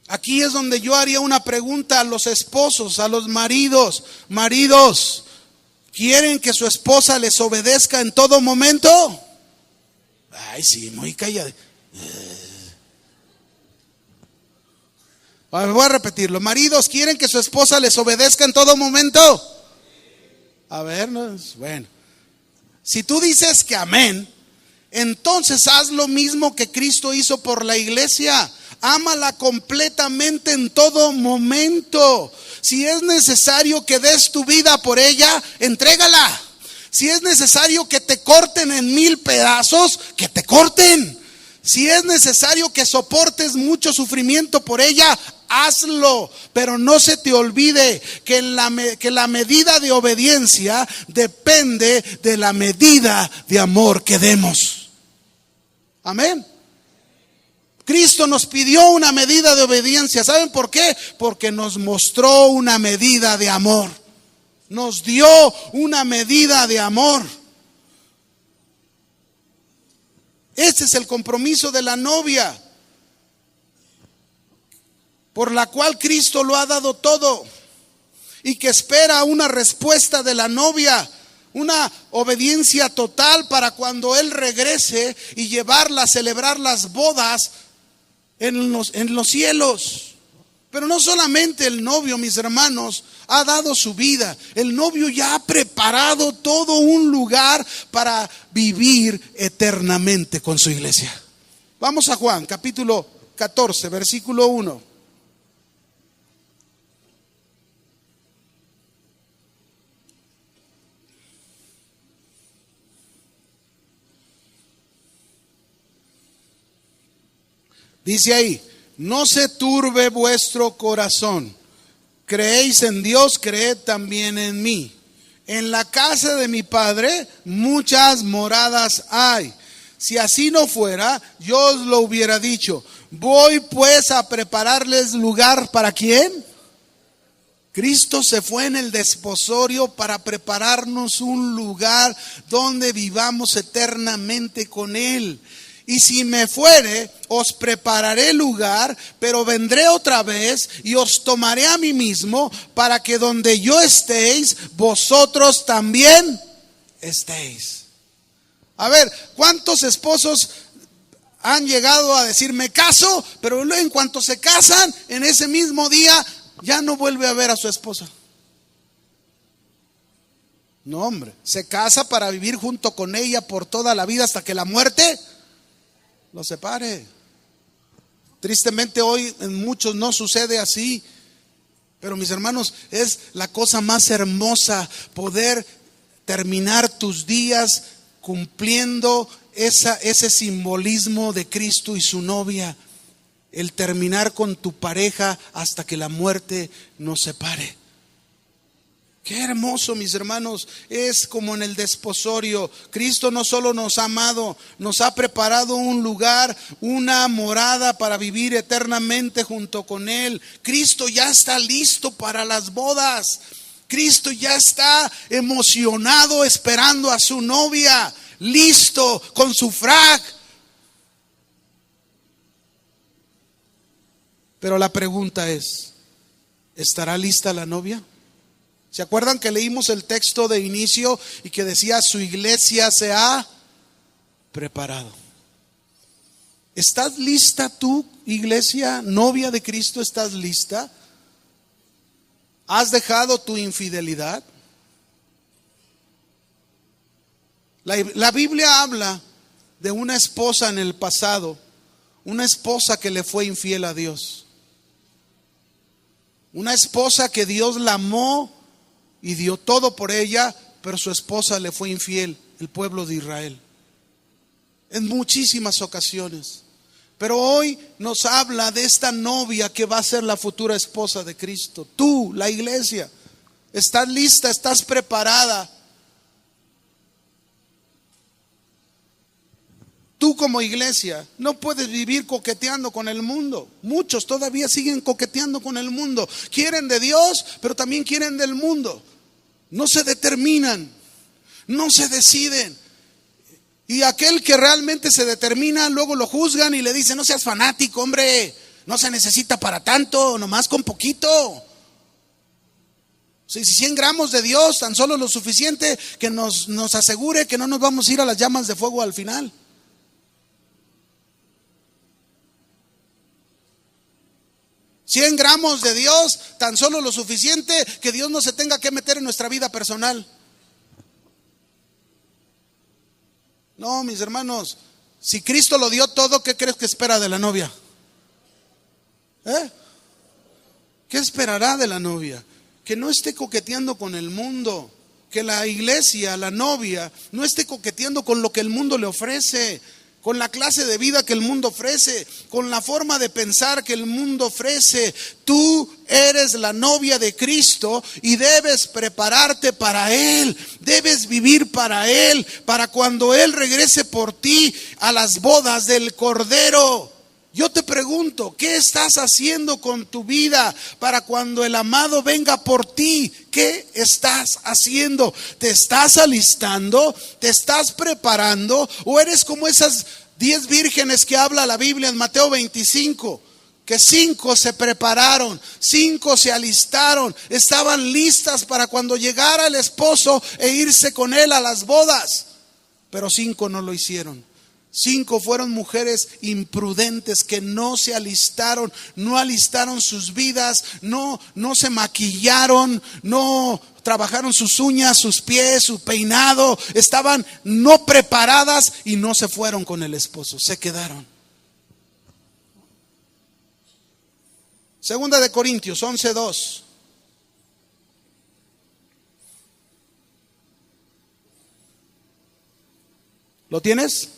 Aquí es donde yo haría una pregunta a los esposos, a los maridos. Maridos, ¿quieren que su esposa les obedezca en todo momento? Ay, sí, muy callado. Voy a repetirlo. Maridos, ¿quieren que su esposa les obedezca en todo momento? A ver, bueno. Si tú dices que amén, entonces haz lo mismo que Cristo hizo por la iglesia. Ámala completamente en todo momento. Si es necesario que des tu vida por ella, entrégala. Si es necesario que te corten en 1000 pedazos, que te corten. Si es necesario que soportes mucho sufrimiento por ella, hazlo. Pero no se te olvide que la medida de obediencia depende de la medida de amor que demos. Amén. Cristo nos pidió una medida de obediencia. ¿Saben por qué? Porque nos mostró una medida de amor. Nos dio una medida de amor. Este es el compromiso de la novia, por la cual Cristo lo ha dado todo, y que espera una respuesta de la novia, una obediencia total para cuando Él regrese y llevarla, celebrar las bodas en los cielos. Pero no solamente el novio, mis hermanos, ha dado su vida. El novio ya ha preparado todo un lugar para vivir eternamente con su iglesia. Vamos a Juan, capítulo 14, versículo 1. Dice ahí: no se turbe vuestro corazón. Creéis en Dios, creed también en mí. En la casa de mi Padre muchas moradas hay. Si así no fuera, yo os lo hubiera dicho. Voy pues a prepararles lugar. ¿Para quién? Cristo se fue en el desposorio para prepararnos un lugar donde vivamos eternamente con Él. Y si me fuere, os prepararé lugar, pero vendré otra vez y os tomaré a mí mismo, para que donde yo estéis, vosotros también estéis. A ver, ¿cuántos esposos han llegado a decir me caso, pero en cuanto se casan, en ese mismo día ya no vuelve a ver a su esposa? No, hombre, se casa para vivir junto con ella por toda la vida hasta que la muerte lo separe. Tristemente hoy en muchos no sucede así. Pero mis hermanos, es la cosa más hermosa poder terminar tus días cumpliendo ese simbolismo de Cristo y su novia. El terminar con tu pareja hasta que la muerte nos separe. Qué hermoso, mis hermanos, es como en el desposorio. Cristo no solo nos ha amado, nos ha preparado un lugar, una morada para vivir eternamente junto con Él. Cristo ya está listo para las bodas. Cristo ya está emocionado esperando a su novia, listo con su frac. Pero la pregunta es, ¿estará lista la novia? ¿Se acuerdan que leímos el texto de inicio y que decía su iglesia se ha preparado? ¿Estás lista tú, iglesia, novia de Cristo? ¿Estás lista? ¿Has dejado tu infidelidad? La Biblia habla de una esposa en el pasado, una esposa que le fue infiel a Dios. Una esposa que Dios la amó y dio todo por ella, pero su esposa le fue infiel, el pueblo de Israel, en muchísimas ocasiones. Pero hoy nos habla de esta novia que va a ser la futura esposa de Cristo. Tú, la iglesia, ¿estás lista? ¿Estás preparada? Tú como iglesia no puedes vivir coqueteando con el mundo. Muchos todavía siguen coqueteando con el mundo. Quieren de Dios, pero también quieren del mundo. No se determinan, no se deciden. Y aquel que realmente se determina, luego lo juzgan y le dicen: no seas fanático, hombre, no se necesita para tanto, nomás con poquito. Si 100 gramos de Dios, tan solo lo suficiente que nos asegure que no nos vamos a ir a las llamas de fuego al final. $100 gramos de Dios, tan solo lo suficiente que Dios no se tenga que meter en nuestra vida personal. No, mis hermanos, si Cristo lo dio todo, ¿qué crees que espera de la novia? ¿Qué esperará de la novia? Que no esté coqueteando con el mundo, que la iglesia, la novia, no esté coqueteando con lo que el mundo le ofrece, con la clase de vida que el mundo ofrece, con la forma de pensar que el mundo ofrece. Tú eres la novia de Cristo y debes prepararte para Él, debes vivir para Él, para cuando Él regrese por ti a las bodas del Cordero. Yo te pregunto, ¿qué estás haciendo con tu vida para cuando el amado venga por ti? ¿Qué estás haciendo? ¿Te estás alistando? ¿Te estás preparando? ¿O eres como esas 10 vírgenes que habla la Biblia en Mateo 25? que 5 se prepararon, 5 se alistaron, estaban listas para cuando llegara el esposo e irse con él a las bodas. Pero 5 no lo hicieron. 5 fueron mujeres imprudentes que no se alistaron, no alistaron sus vidas, no se maquillaron, no trabajaron sus uñas, sus pies, su peinado, estaban no preparadas y no se fueron con el esposo, se quedaron. Segunda de Corintios 11:2. ¿Lo tienes?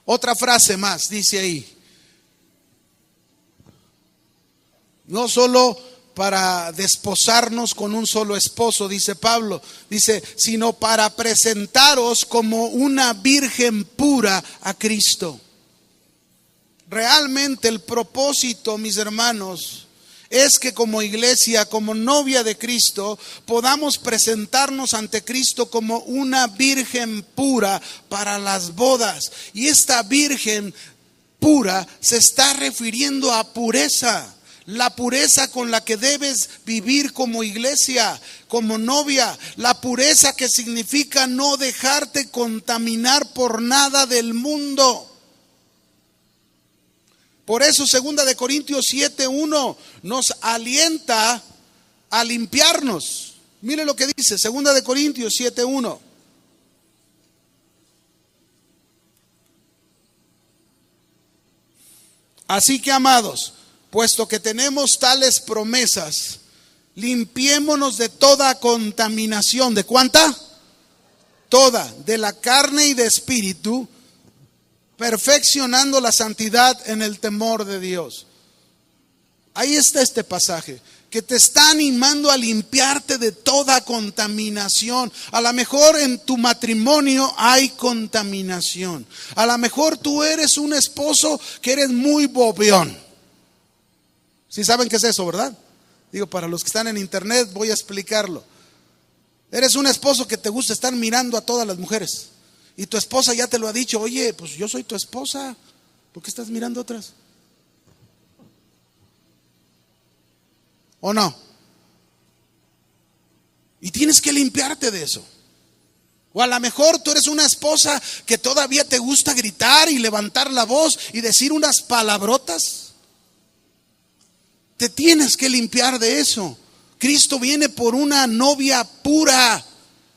Otra frase más, dice ahí. No solo para desposarnos con un solo esposo, dice Pablo, dice, sino para presentaros como una virgen pura a Cristo. Realmente el propósito, mis hermanos, es que como iglesia, como novia de Cristo, podamos presentarnos ante Cristo como una virgen pura para las bodas. Y esta virgen pura se está refiriendo a pureza. La pureza con la que debes vivir como iglesia, como novia. La pureza que significa no dejarte contaminar por nada del mundo. Por eso 2 de Corintios 7:1 nos alienta a limpiarnos. Mire lo que dice 2 de Corintios 7:1. Así que, amados, puesto que tenemos tales promesas, limpiémonos de toda contaminación. ¿De cuánta? Toda, de la carne y de espíritu, perfeccionando la santidad en el temor de Dios. Ahí está este pasaje que te está animando a limpiarte de toda contaminación. A lo mejor en tu matrimonio hay contaminación. A lo mejor tú eres un esposo que eres muy bobeón. ¿Sí saben qué es eso, verdad? Digo, para los que están en internet voy a explicarlo. Eres un esposo que te gusta estar mirando a todas las mujeres. Y tu esposa ya te lo ha dicho, oye, pues yo soy tu esposa, ¿por qué estás mirando otras? ¿O no? Y tienes que limpiarte de eso. O a lo mejor tú eres una esposa que todavía te gusta gritar y levantar la voz y decir unas palabrotas. Te tienes que limpiar de eso. Cristo viene por una novia pura,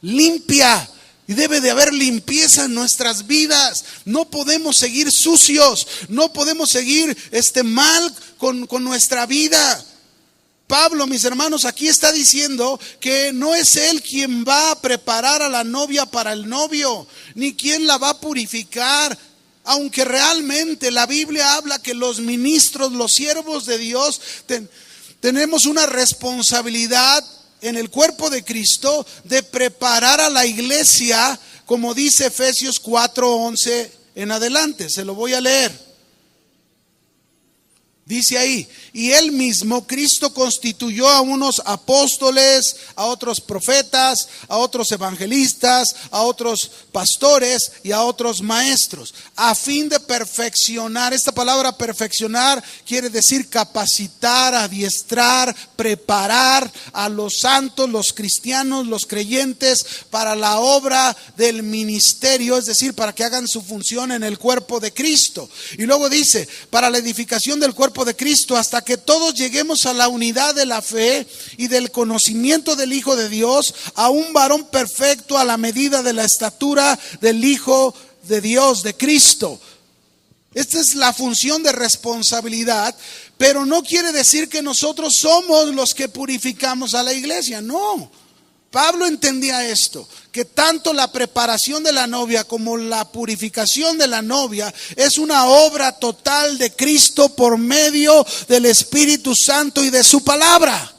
limpia. Y debe de haber limpieza en nuestras vidas. No podemos seguir sucios. No podemos seguir mal con nuestra vida. Pablo, mis hermanos, aquí está diciendo que no es él quien va a preparar a la novia para el novio, ni quien la va a purificar. Aunque realmente la Biblia habla que los ministros, los siervos de Dios, tenemos una responsabilidad en el cuerpo de Cristo de preparar a la iglesia, como dice Efesios 4:11 en adelante. Se lo voy a leer. Dice ahí, y él mismo, Cristo, constituyó a unos apóstoles, a otros profetas, a otros evangelistas, a otros pastores y a otros maestros, a fin de perfeccionar. Esta palabra perfeccionar quiere decir capacitar, adiestrar, preparar a los santos, los cristianos, los creyentes para la obra del ministerio, es decir, para que hagan su función en el cuerpo de Cristo. Y luego dice, para la edificación del cuerpo de Cristo, hasta que todos lleguemos a la unidad de la fe y del conocimiento del Hijo de Dios, a un varón perfecto a la medida de la estatura del Hijo de Dios, de Cristo. Esta es la función de responsabilidad, pero no quiere decir que nosotros somos los que purificamos a la iglesia, no. Pablo entendía esto, que tanto la preparación de la novia como la purificación de la novia es una obra total de Cristo por medio del Espíritu Santo y de su palabra.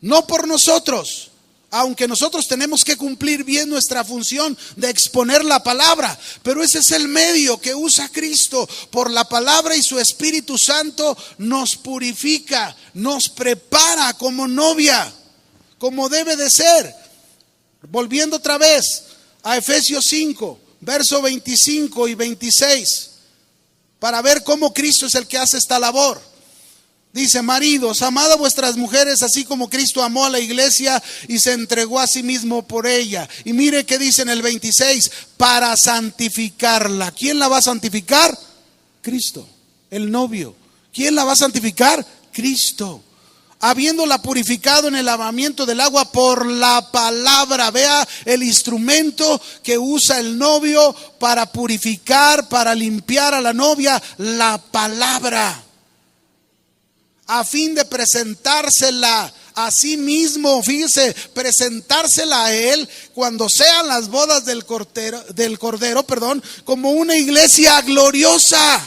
No por nosotros, aunque nosotros tenemos que cumplir bien nuestra función de exponer la palabra, pero ese es el medio que usa Cristo. Por la palabra y su Espíritu Santo nos purifica, nos prepara como novia, como debe de ser. Volviendo otra vez a Efesios 5, verso 25 y 26. para ver cómo Cristo es el que hace esta labor. Dice: maridos, amad a vuestras mujeres así como Cristo amó a la iglesia y se entregó a sí mismo por ella. Y mire que dice en el 26, para santificarla. ¿Quién la va a santificar? Cristo, el novio. ¿Quién la va a santificar? Cristo. Habiéndola purificado en el lavamiento del agua por la palabra. Vea el instrumento que usa el novio para purificar, para limpiar a la novia: la palabra. A fin de presentársela a sí mismo, fíjese, presentársela a él cuando sean las bodas del Cordero, como una iglesia gloriosa,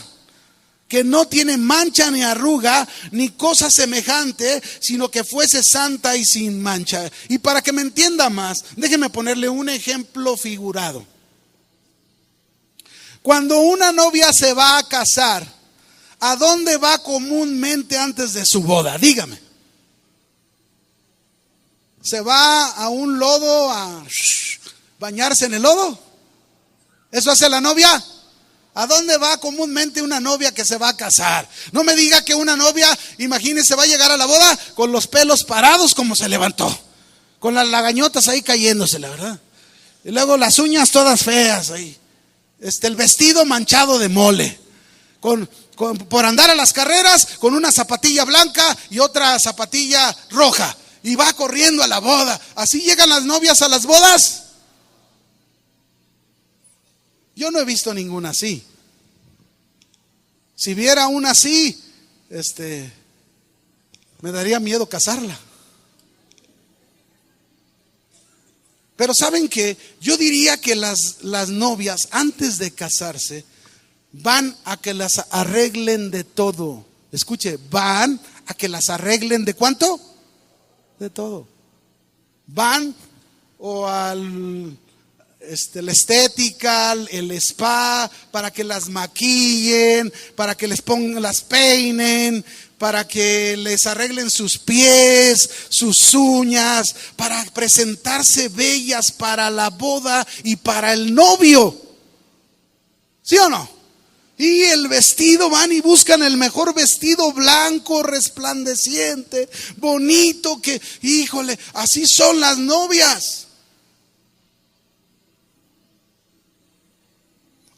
que no tiene mancha ni arruga ni cosa semejante, sino que fuese santa y sin mancha. Y para que me entienda más, déjeme ponerle un ejemplo figurado. Cuando una novia se va a casar, ¿a dónde va comúnmente antes de su boda? Dígame. ¿Se va a un lodo a bañarse en el lodo? ¿Eso hace la novia? ¿A dónde va comúnmente una novia que se va a casar? No me diga que una novia, imagínese, va a llegar a la boda con los pelos parados como se levantó, con las lagañotas ahí cayéndose, la verdad. Y luego las uñas todas feas ahí. El vestido manchado de mole. Por andar a las carreras con una zapatilla blanca y otra zapatilla roja, y va corriendo a la boda. ¿Así llegan las novias a las bodas? Yo no he visto ninguna así. Si viera una así, me daría miedo casarla. Pero ¿saben qué? Yo diría que las novias, antes de casarse, van a que las arreglen de todo. Escuche, van a que las arreglen ¿de cuánto? De todo. Van o al la estética, el spa, para que las maquillen, para que las peinen, para que les arreglen sus pies, sus uñas, para presentarse bellas para la boda y para el novio. ¿Sí o no? Y el vestido, van y buscan el mejor vestido blanco, resplandeciente, bonito, que, híjole, así son las novias.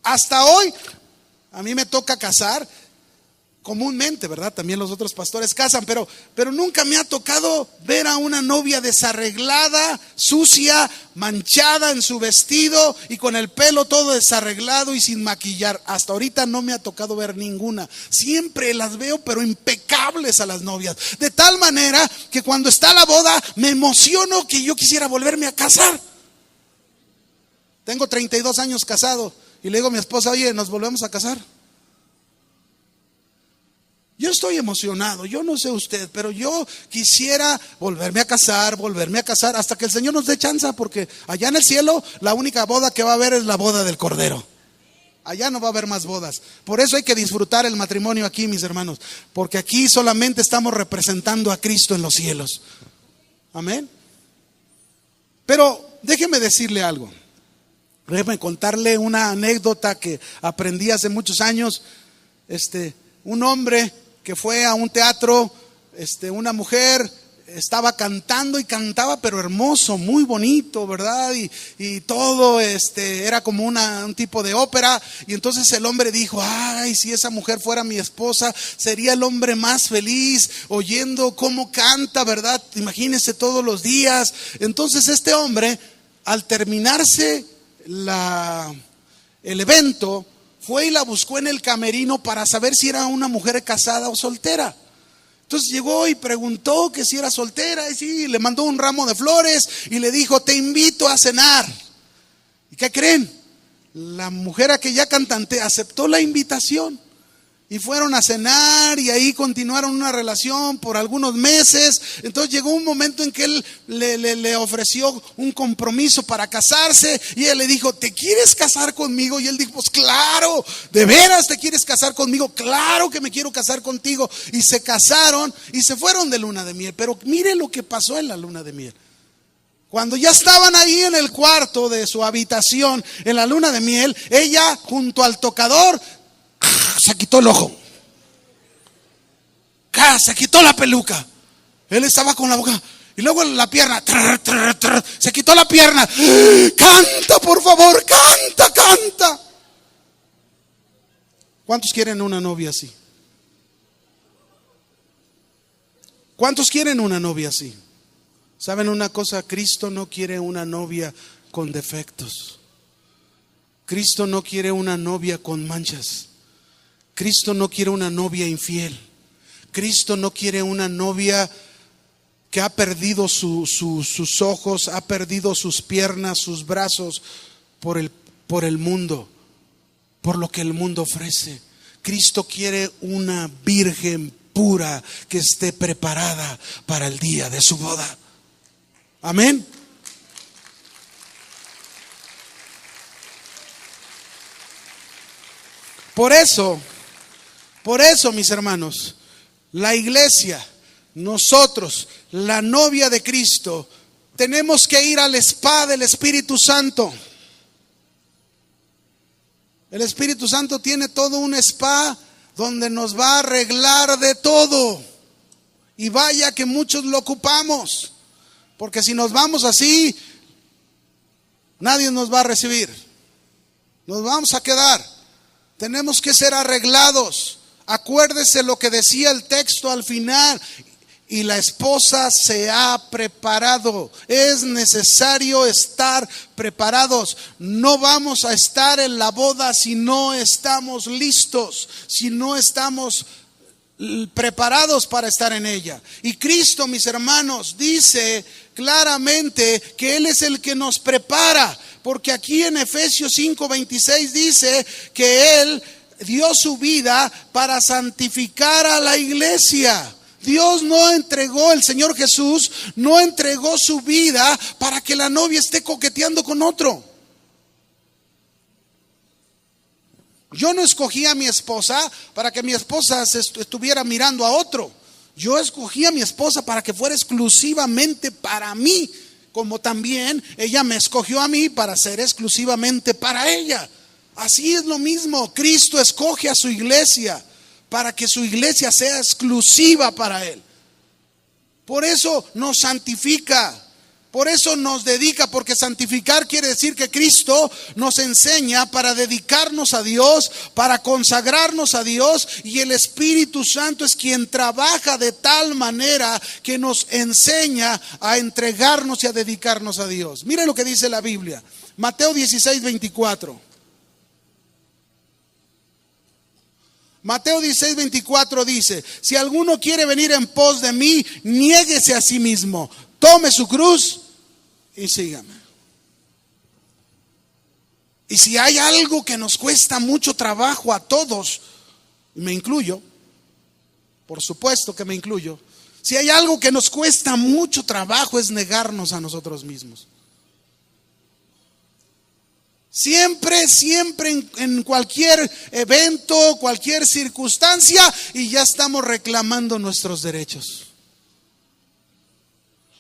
Hasta hoy, a mí me toca casar comúnmente, ¿verdad? También los otros pastores casan, pero nunca me ha tocado ver a una novia desarreglada, sucia, manchada en su vestido y con el pelo todo desarreglado y sin maquillar. Hasta ahorita no me ha tocado ver ninguna. Siempre las veo, pero impecables a las novias. De tal manera que cuando está la boda me emociono que yo quisiera volverme a casar. Tengo 32 años casado y le digo a mi esposa: oye, ¿nos volvemos a casar? Yo estoy emocionado, yo no sé usted, pero yo quisiera volverme a casar, hasta que el Señor nos dé chance, porque allá en el cielo la única boda que va a haber es la boda del Cordero. Allá no va a haber más bodas. Por eso hay que disfrutar el matrimonio aquí, mis hermanos, porque aquí solamente estamos representando a Cristo en los cielos. Amén. Pero déjeme decirle algo. Déjeme contarle una anécdota que aprendí hace muchos años. Un hombre que fue a un teatro, una mujer estaba cantando y cantaba, pero hermoso, muy bonito, ¿verdad? Y todo era como un tipo de ópera. Y entonces el hombre dijo: ay, si esa mujer fuera mi esposa, sería el hombre más feliz oyendo cómo canta, ¿verdad? Imagínense todos los días. Entonces este hombre, al terminarse el evento, fue y la buscó en el camerino para saber si era una mujer casada o soltera. Entonces llegó y preguntó que si era soltera, y sí, le mandó un ramo de flores y le dijo: te invito a cenar. ¿Y qué creen? La mujer, aquella cantante, aceptó la invitación y fueron a cenar, y ahí continuaron una relación por algunos meses. Entonces llegó un momento en que él le ofreció un compromiso para casarse, y ella le dijo: ¿te quieres casar conmigo? Y él dijo: pues claro. ¿De veras te quieres casar conmigo? Claro que me quiero casar contigo. Y se casaron y se fueron de luna de miel. Pero mire lo que pasó en la luna de miel. Cuando ya estaban ahí en el cuarto de su habitación en la luna de miel, ella junto al tocador se quitó el ojo. Se quitó la peluca. Él estaba con la boca. Y luego la pierna. Se quitó la pierna. Canta, por favor, canta, canta. ¿Cuántos quieren una novia así? ¿Cuántos quieren una novia así? ¿Saben una cosa? Cristo no quiere una novia con defectos. Cristo no quiere una novia con manchas. Cristo no quiere una novia infiel. Cristo no quiere una novia que ha perdido sus ojos, ha perdido sus piernas, sus brazos por el mundo, por lo que el mundo ofrece. Cristo quiere una virgen pura que esté preparada para el día de su boda. Amén. Por eso, mis hermanos, la iglesia, nosotros, la novia de Cristo, tenemos que ir al spa del Espíritu Santo. El Espíritu Santo tiene todo un spa donde nos va a arreglar de todo. Y vaya que muchos lo ocupamos. Porque si nos vamos así, nadie nos va a recibir. Nos vamos a quedar. Tenemos que ser arreglados. Acuérdese lo que decía el texto al final. Y la esposa se ha preparado. Es necesario estar preparados. No vamos a estar en la boda si no estamos listos, si no estamos preparados para estar en ella. Y Cristo, mis hermanos, dice claramente que Él es el que nos prepara. Porque aquí en Efesios 5:26 dice que Él dio su vida para santificar a la iglesia. Dios no entregó, el Señor Jesús no entregó su vida para que la novia esté coqueteando con otro. Yo no escogí a mi esposa para que mi esposa estuviera mirando a otro. Yo escogí a mi esposa para que fuera exclusivamente para mí, como también ella me escogió a mí para ser exclusivamente para ella. Así es lo mismo. Cristo escoge a su iglesia para que su iglesia sea exclusiva para Él. Por eso nos santifica, por eso nos dedica, porque santificar quiere decir que Cristo nos enseña para dedicarnos a Dios, para consagrarnos a Dios, y el Espíritu Santo es quien trabaja de tal manera que nos enseña a entregarnos y a dedicarnos a Dios. Mire lo que dice la Biblia, Mateo 16:24. Mateo 16:24 dice: si alguno quiere venir en pos de mí, niéguese a sí mismo, tome su cruz y sígame. Y si hay algo que nos cuesta mucho trabajo a todos, me incluyo, por supuesto que me incluyo, si hay algo que nos cuesta mucho trabajo es negarnos a nosotros mismos. Siempre en cualquier evento, cualquier circunstancia, y ya estamos reclamando nuestros derechos.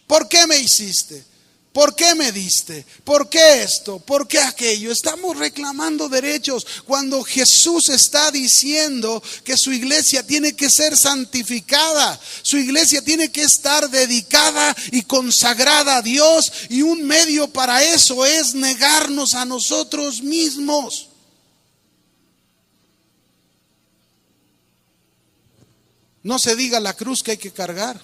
¿Por qué me hiciste? ¿Por qué me diste? ¿Por qué esto? ¿Por qué aquello? Estamos reclamando derechos cuando Jesús está diciendo que su iglesia tiene que ser santificada. Su iglesia tiene que estar dedicada y consagrada a Dios, y un medio para eso es negarnos a nosotros mismos. No se diga la cruz que hay que cargar.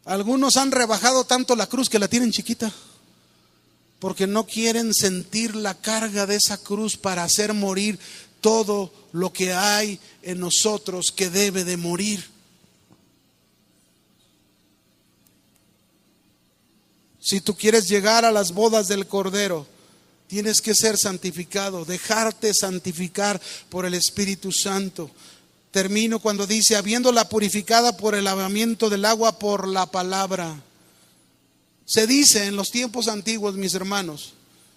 Algunos han rebajado tanto la cruz que la tienen chiquita, porque no quieren sentir la carga de esa cruz para hacer morir todo lo que hay en nosotros que debe de morir. Si tú quieres llegar a las bodas del Cordero, tienes que ser santificado, dejarte santificar por el Espíritu Santo. Termino cuando dice: habiéndola purificada por el lavamiento del agua por la palabra. Se dice en los tiempos antiguos, mis hermanos,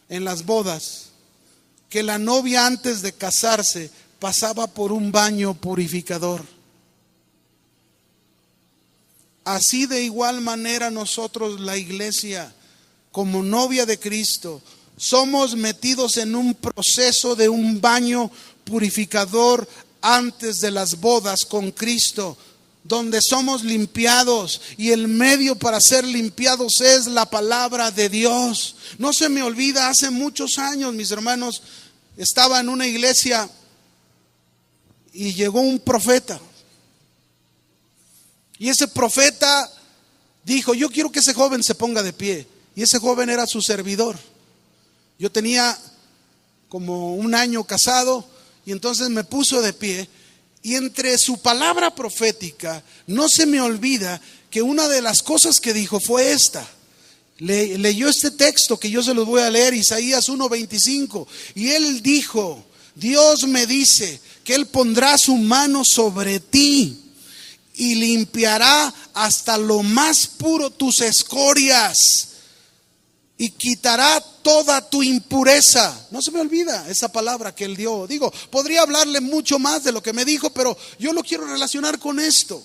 en las bodas, que la novia antes de casarse pasaba por un baño purificador. Así de igual manera nosotros, la iglesia, como novia de Cristo, somos metidos en un proceso de un baño purificador antes de las bodas con Cristo, donde somos limpiados, y el medio para ser limpiados es la palabra de Dios. No se me olvida, hace muchos años, mis hermanos, estaba en una iglesia y llegó un profeta. Y ese profeta dijo: yo quiero que ese joven se ponga de pie. Y ese joven era su servidor. Yo tenía como un año casado, y entonces me puso de pie. Y entre su palabra profética, no se me olvida que una de las cosas que dijo fue esta. Leyó este texto que yo se los voy a leer, Isaías 1:25. Y él dijo: Dios me dice que Él pondrá su mano sobre ti y limpiará hasta lo más puro tus escorias y quitará toda tu impureza. No se me olvida esa palabra que Él dio. Digo, podría hablarle mucho más de lo que me dijo, pero yo lo quiero relacionar con esto.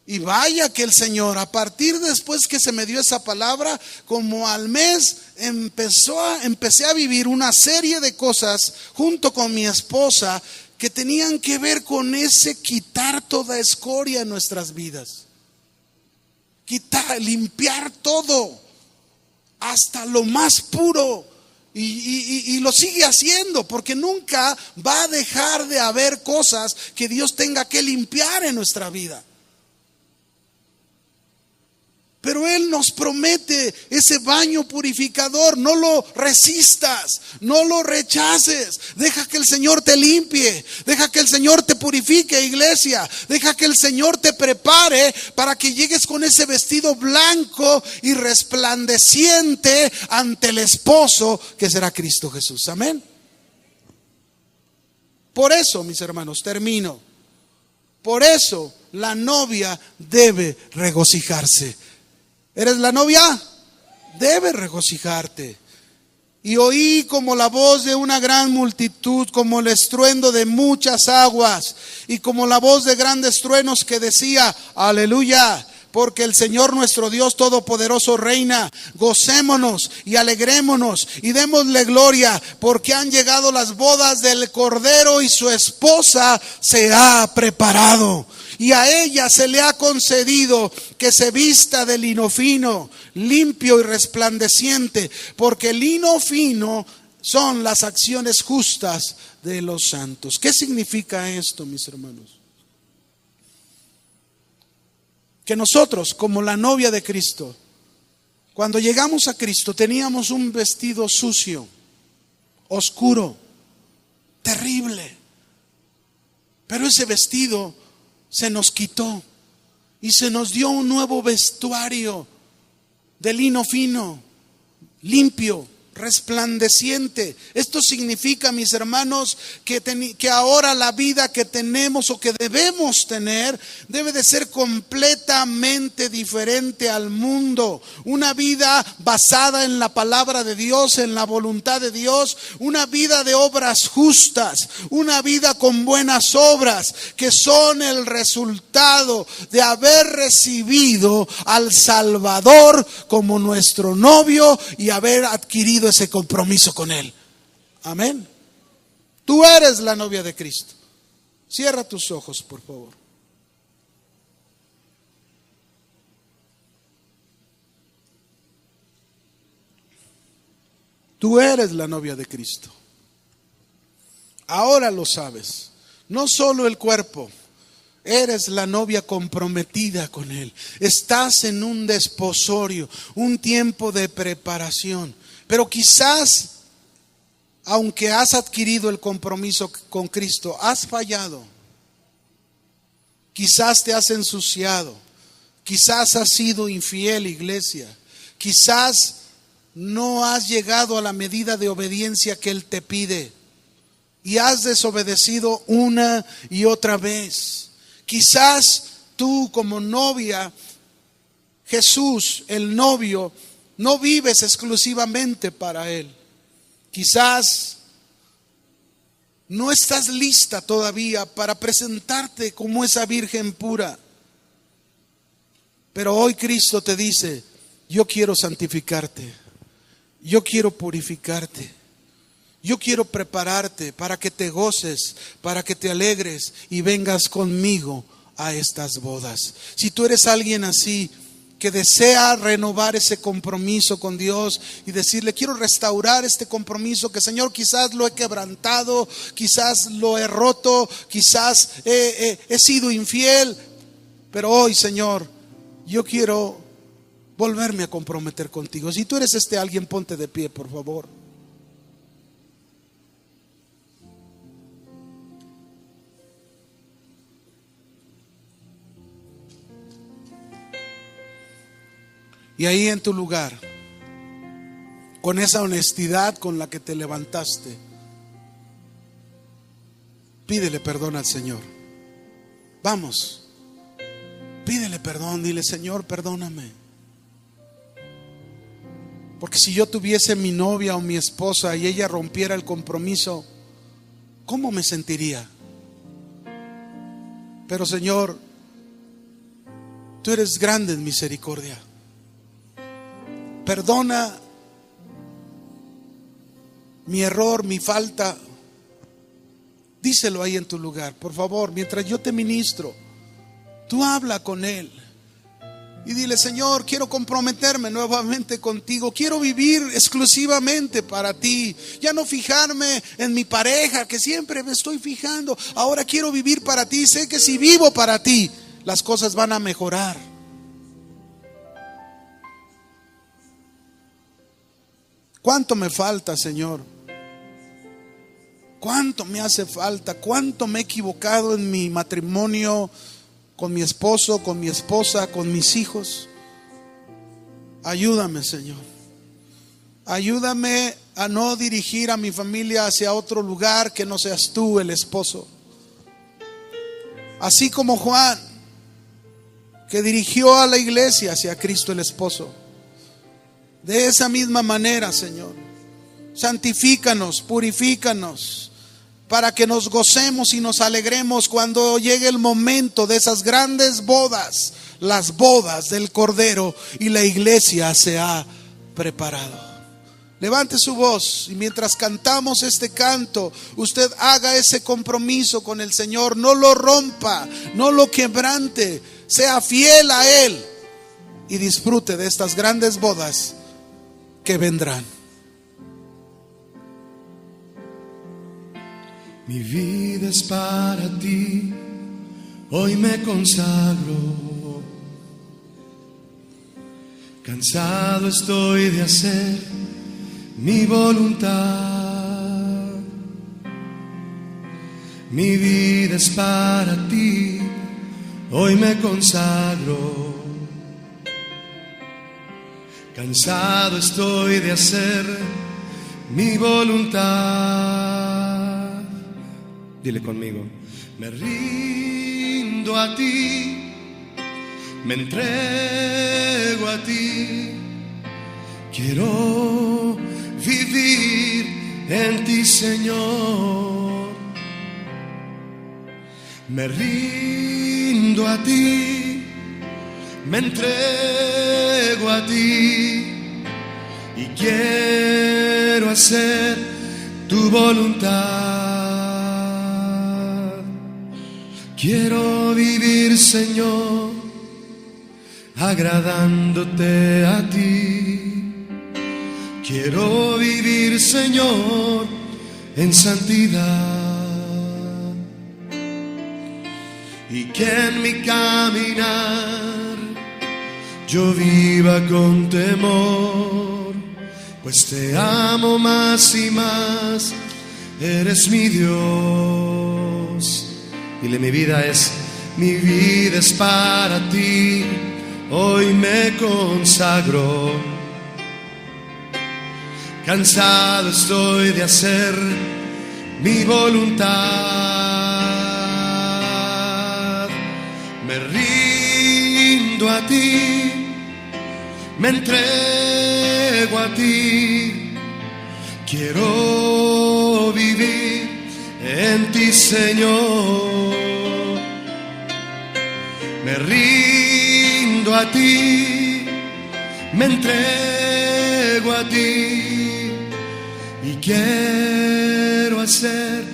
Y vaya que el Señor, a partir después que se me dio esa palabra, como al mes empecé a vivir una serie de cosas junto con mi esposa que tenían que ver con ese quitar toda escoria en nuestras vidas. Limpiar todo hasta lo más puro. Y lo sigue haciendo, porque nunca va a dejar de haber cosas que Dios tenga que limpiar en nuestra vida. Pero Él nos promete ese baño purificador. No lo resistas, no lo rechaces. Deja que el Señor te limpie, deja que el Señor te purifique, iglesia. Deja que el Señor te prepare para que llegues con ese vestido blanco y resplandeciente ante el esposo que será Cristo Jesús. Amén. Por eso, mis hermanos, termino. Por eso la novia debe regocijarse. ¿Eres la novia? Debes regocijarte. Y oí como la voz de una gran multitud, como el estruendo de muchas aguas, y como la voz de grandes truenos que decía: aleluya, porque el Señor nuestro Dios Todopoderoso reina. Gocémonos y alegrémonos y démosle gloria, porque han llegado las bodas del Cordero y su esposa se ha preparado. Y a ella se le ha concedido que se vista de lino fino, limpio y resplandeciente, porque el lino fino son las acciones justas de los santos. ¿Qué significa esto, mis hermanos? Que nosotros, como la novia de Cristo, cuando llegamos a Cristo teníamos un vestido sucio, oscuro, terrible. Pero ese vestido se nos quitó y se nos dio un nuevo vestuario de lino fino, limpio, resplandeciente. Esto significa, mis hermanos, que ahora la vida que tenemos o que debemos tener debe de ser completamente diferente al mundo. Una vida basada en la palabra de Dios, en la voluntad de Dios, una vida de obras justas, una vida con buenas obras que son el resultado de haber recibido al Salvador como nuestro novio y haber adquirido ese compromiso con Él. Amén. Tú eres la novia de Cristo. Cierra tus ojos, por favor. Tú eres la novia de Cristo. Ahora lo sabes. No solo el cuerpo. Eres la novia comprometida con Él. Estás en un desposorio, un tiempo de preparación. Pero quizás, aunque has adquirido el compromiso con Cristo, has fallado. Quizás te has ensuciado. Quizás has sido infiel, iglesia. Quizás no has llegado a la medida de obediencia que Él te pide. Y has desobedecido una y otra vez. Quizás tú, como novia, Jesús, el novio, no vives exclusivamente para Él. Quizás no estás lista todavía para presentarte como esa virgen pura. Pero hoy Cristo te dice: yo quiero santificarte, yo quiero purificarte, Yo quiero prepararte para que te goces, para que te alegres y vengas conmigo a estas bodas. Si tú eres alguien así, que desea renovar ese compromiso con Dios y decirle: quiero restaurar este compromiso que, Señor, quizás lo he quebrantado, quizás lo he roto, quizás he sido infiel, pero hoy, Señor, yo quiero volverme a comprometer contigo. Si tú eres alguien, ponte de pie, por favor. Y ahí en tu lugar, con esa honestidad con la que te levantaste, pídele perdón al Señor. Vamos, pídele perdón, dile: Señor, perdóname. Porque si yo tuviese mi novia o mi esposa y ella rompiera el compromiso, ¿cómo me sentiría? Pero, Señor, tú eres grande en misericordia. Perdona mi error, mi falta. Díselo ahí en tu lugar, por favor, mientras yo te ministro. Tú habla con Él y dile: Señor, quiero comprometerme nuevamente contigo. Quiero vivir exclusivamente para ti. Ya no fijarme en mi pareja, que siempre me estoy fijando. Ahora quiero vivir para ti. Sé que si vivo para ti, las cosas van a mejorar. ¿Cuánto me falta, Señor? ¿Cuánto me hace falta? ¿Cuánto me he equivocado en mi matrimonio, con mi esposo, con mi esposa, con mis hijos? Ayúdame, Señor. Ayúdame a no dirigir a mi familia hacia otro lugar que no seas tú el esposo. Así como Juan, que dirigió a la iglesia hacia Cristo el esposo. De esa misma manera, Señor, santifícanos, purifícanos, para que nos gocemos y nos alegremos cuando llegue el momento de esas grandes bodas, las bodas del Cordero, y la iglesia se ha preparado. Levante su voz y mientras cantamos este canto, usted haga ese compromiso con el Señor. No lo rompa, no lo quebrante, sea fiel a Él y disfrute de estas grandes bodas que vendrán. Mi vida es para ti, hoy me consagro. Cansado estoy de hacer mi voluntad. Mi vida es para ti, hoy me consagro. Cansado estoy de hacer mi voluntad. Dile conmigo: me rindo a ti, me entrego a ti. Quiero vivir en ti, Señor. Me rindo a ti, me entrego a ti y quiero hacer tu voluntad. Quiero vivir, Señor, agradándote a ti. Quiero vivir, Señor, en santidad, y que en mi caminar yo viva con temor, pues te amo más y más, eres mi Dios. Dile: mi vida es para ti, hoy me consagro. Cansado estoy de hacer mi voluntad. Me rindo a ti, me entrego a ti. Quiero vivir en ti, Señor. Me rindo a ti, me entrego a ti y quiero hacer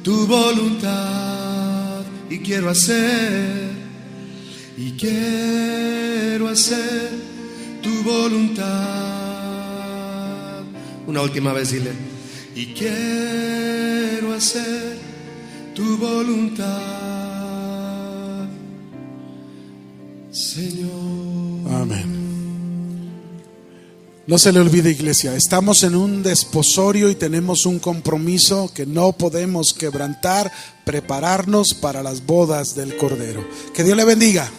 tu voluntad, y quiero hacer tu voluntad. Una última vez dile, y quiero hacer tu voluntad, Señor. Amén. No se le olvide, iglesia, estamos en un desposorio y tenemos un compromiso que no podemos quebrantar, prepararnos para las bodas del Cordero. Que Dios le bendiga.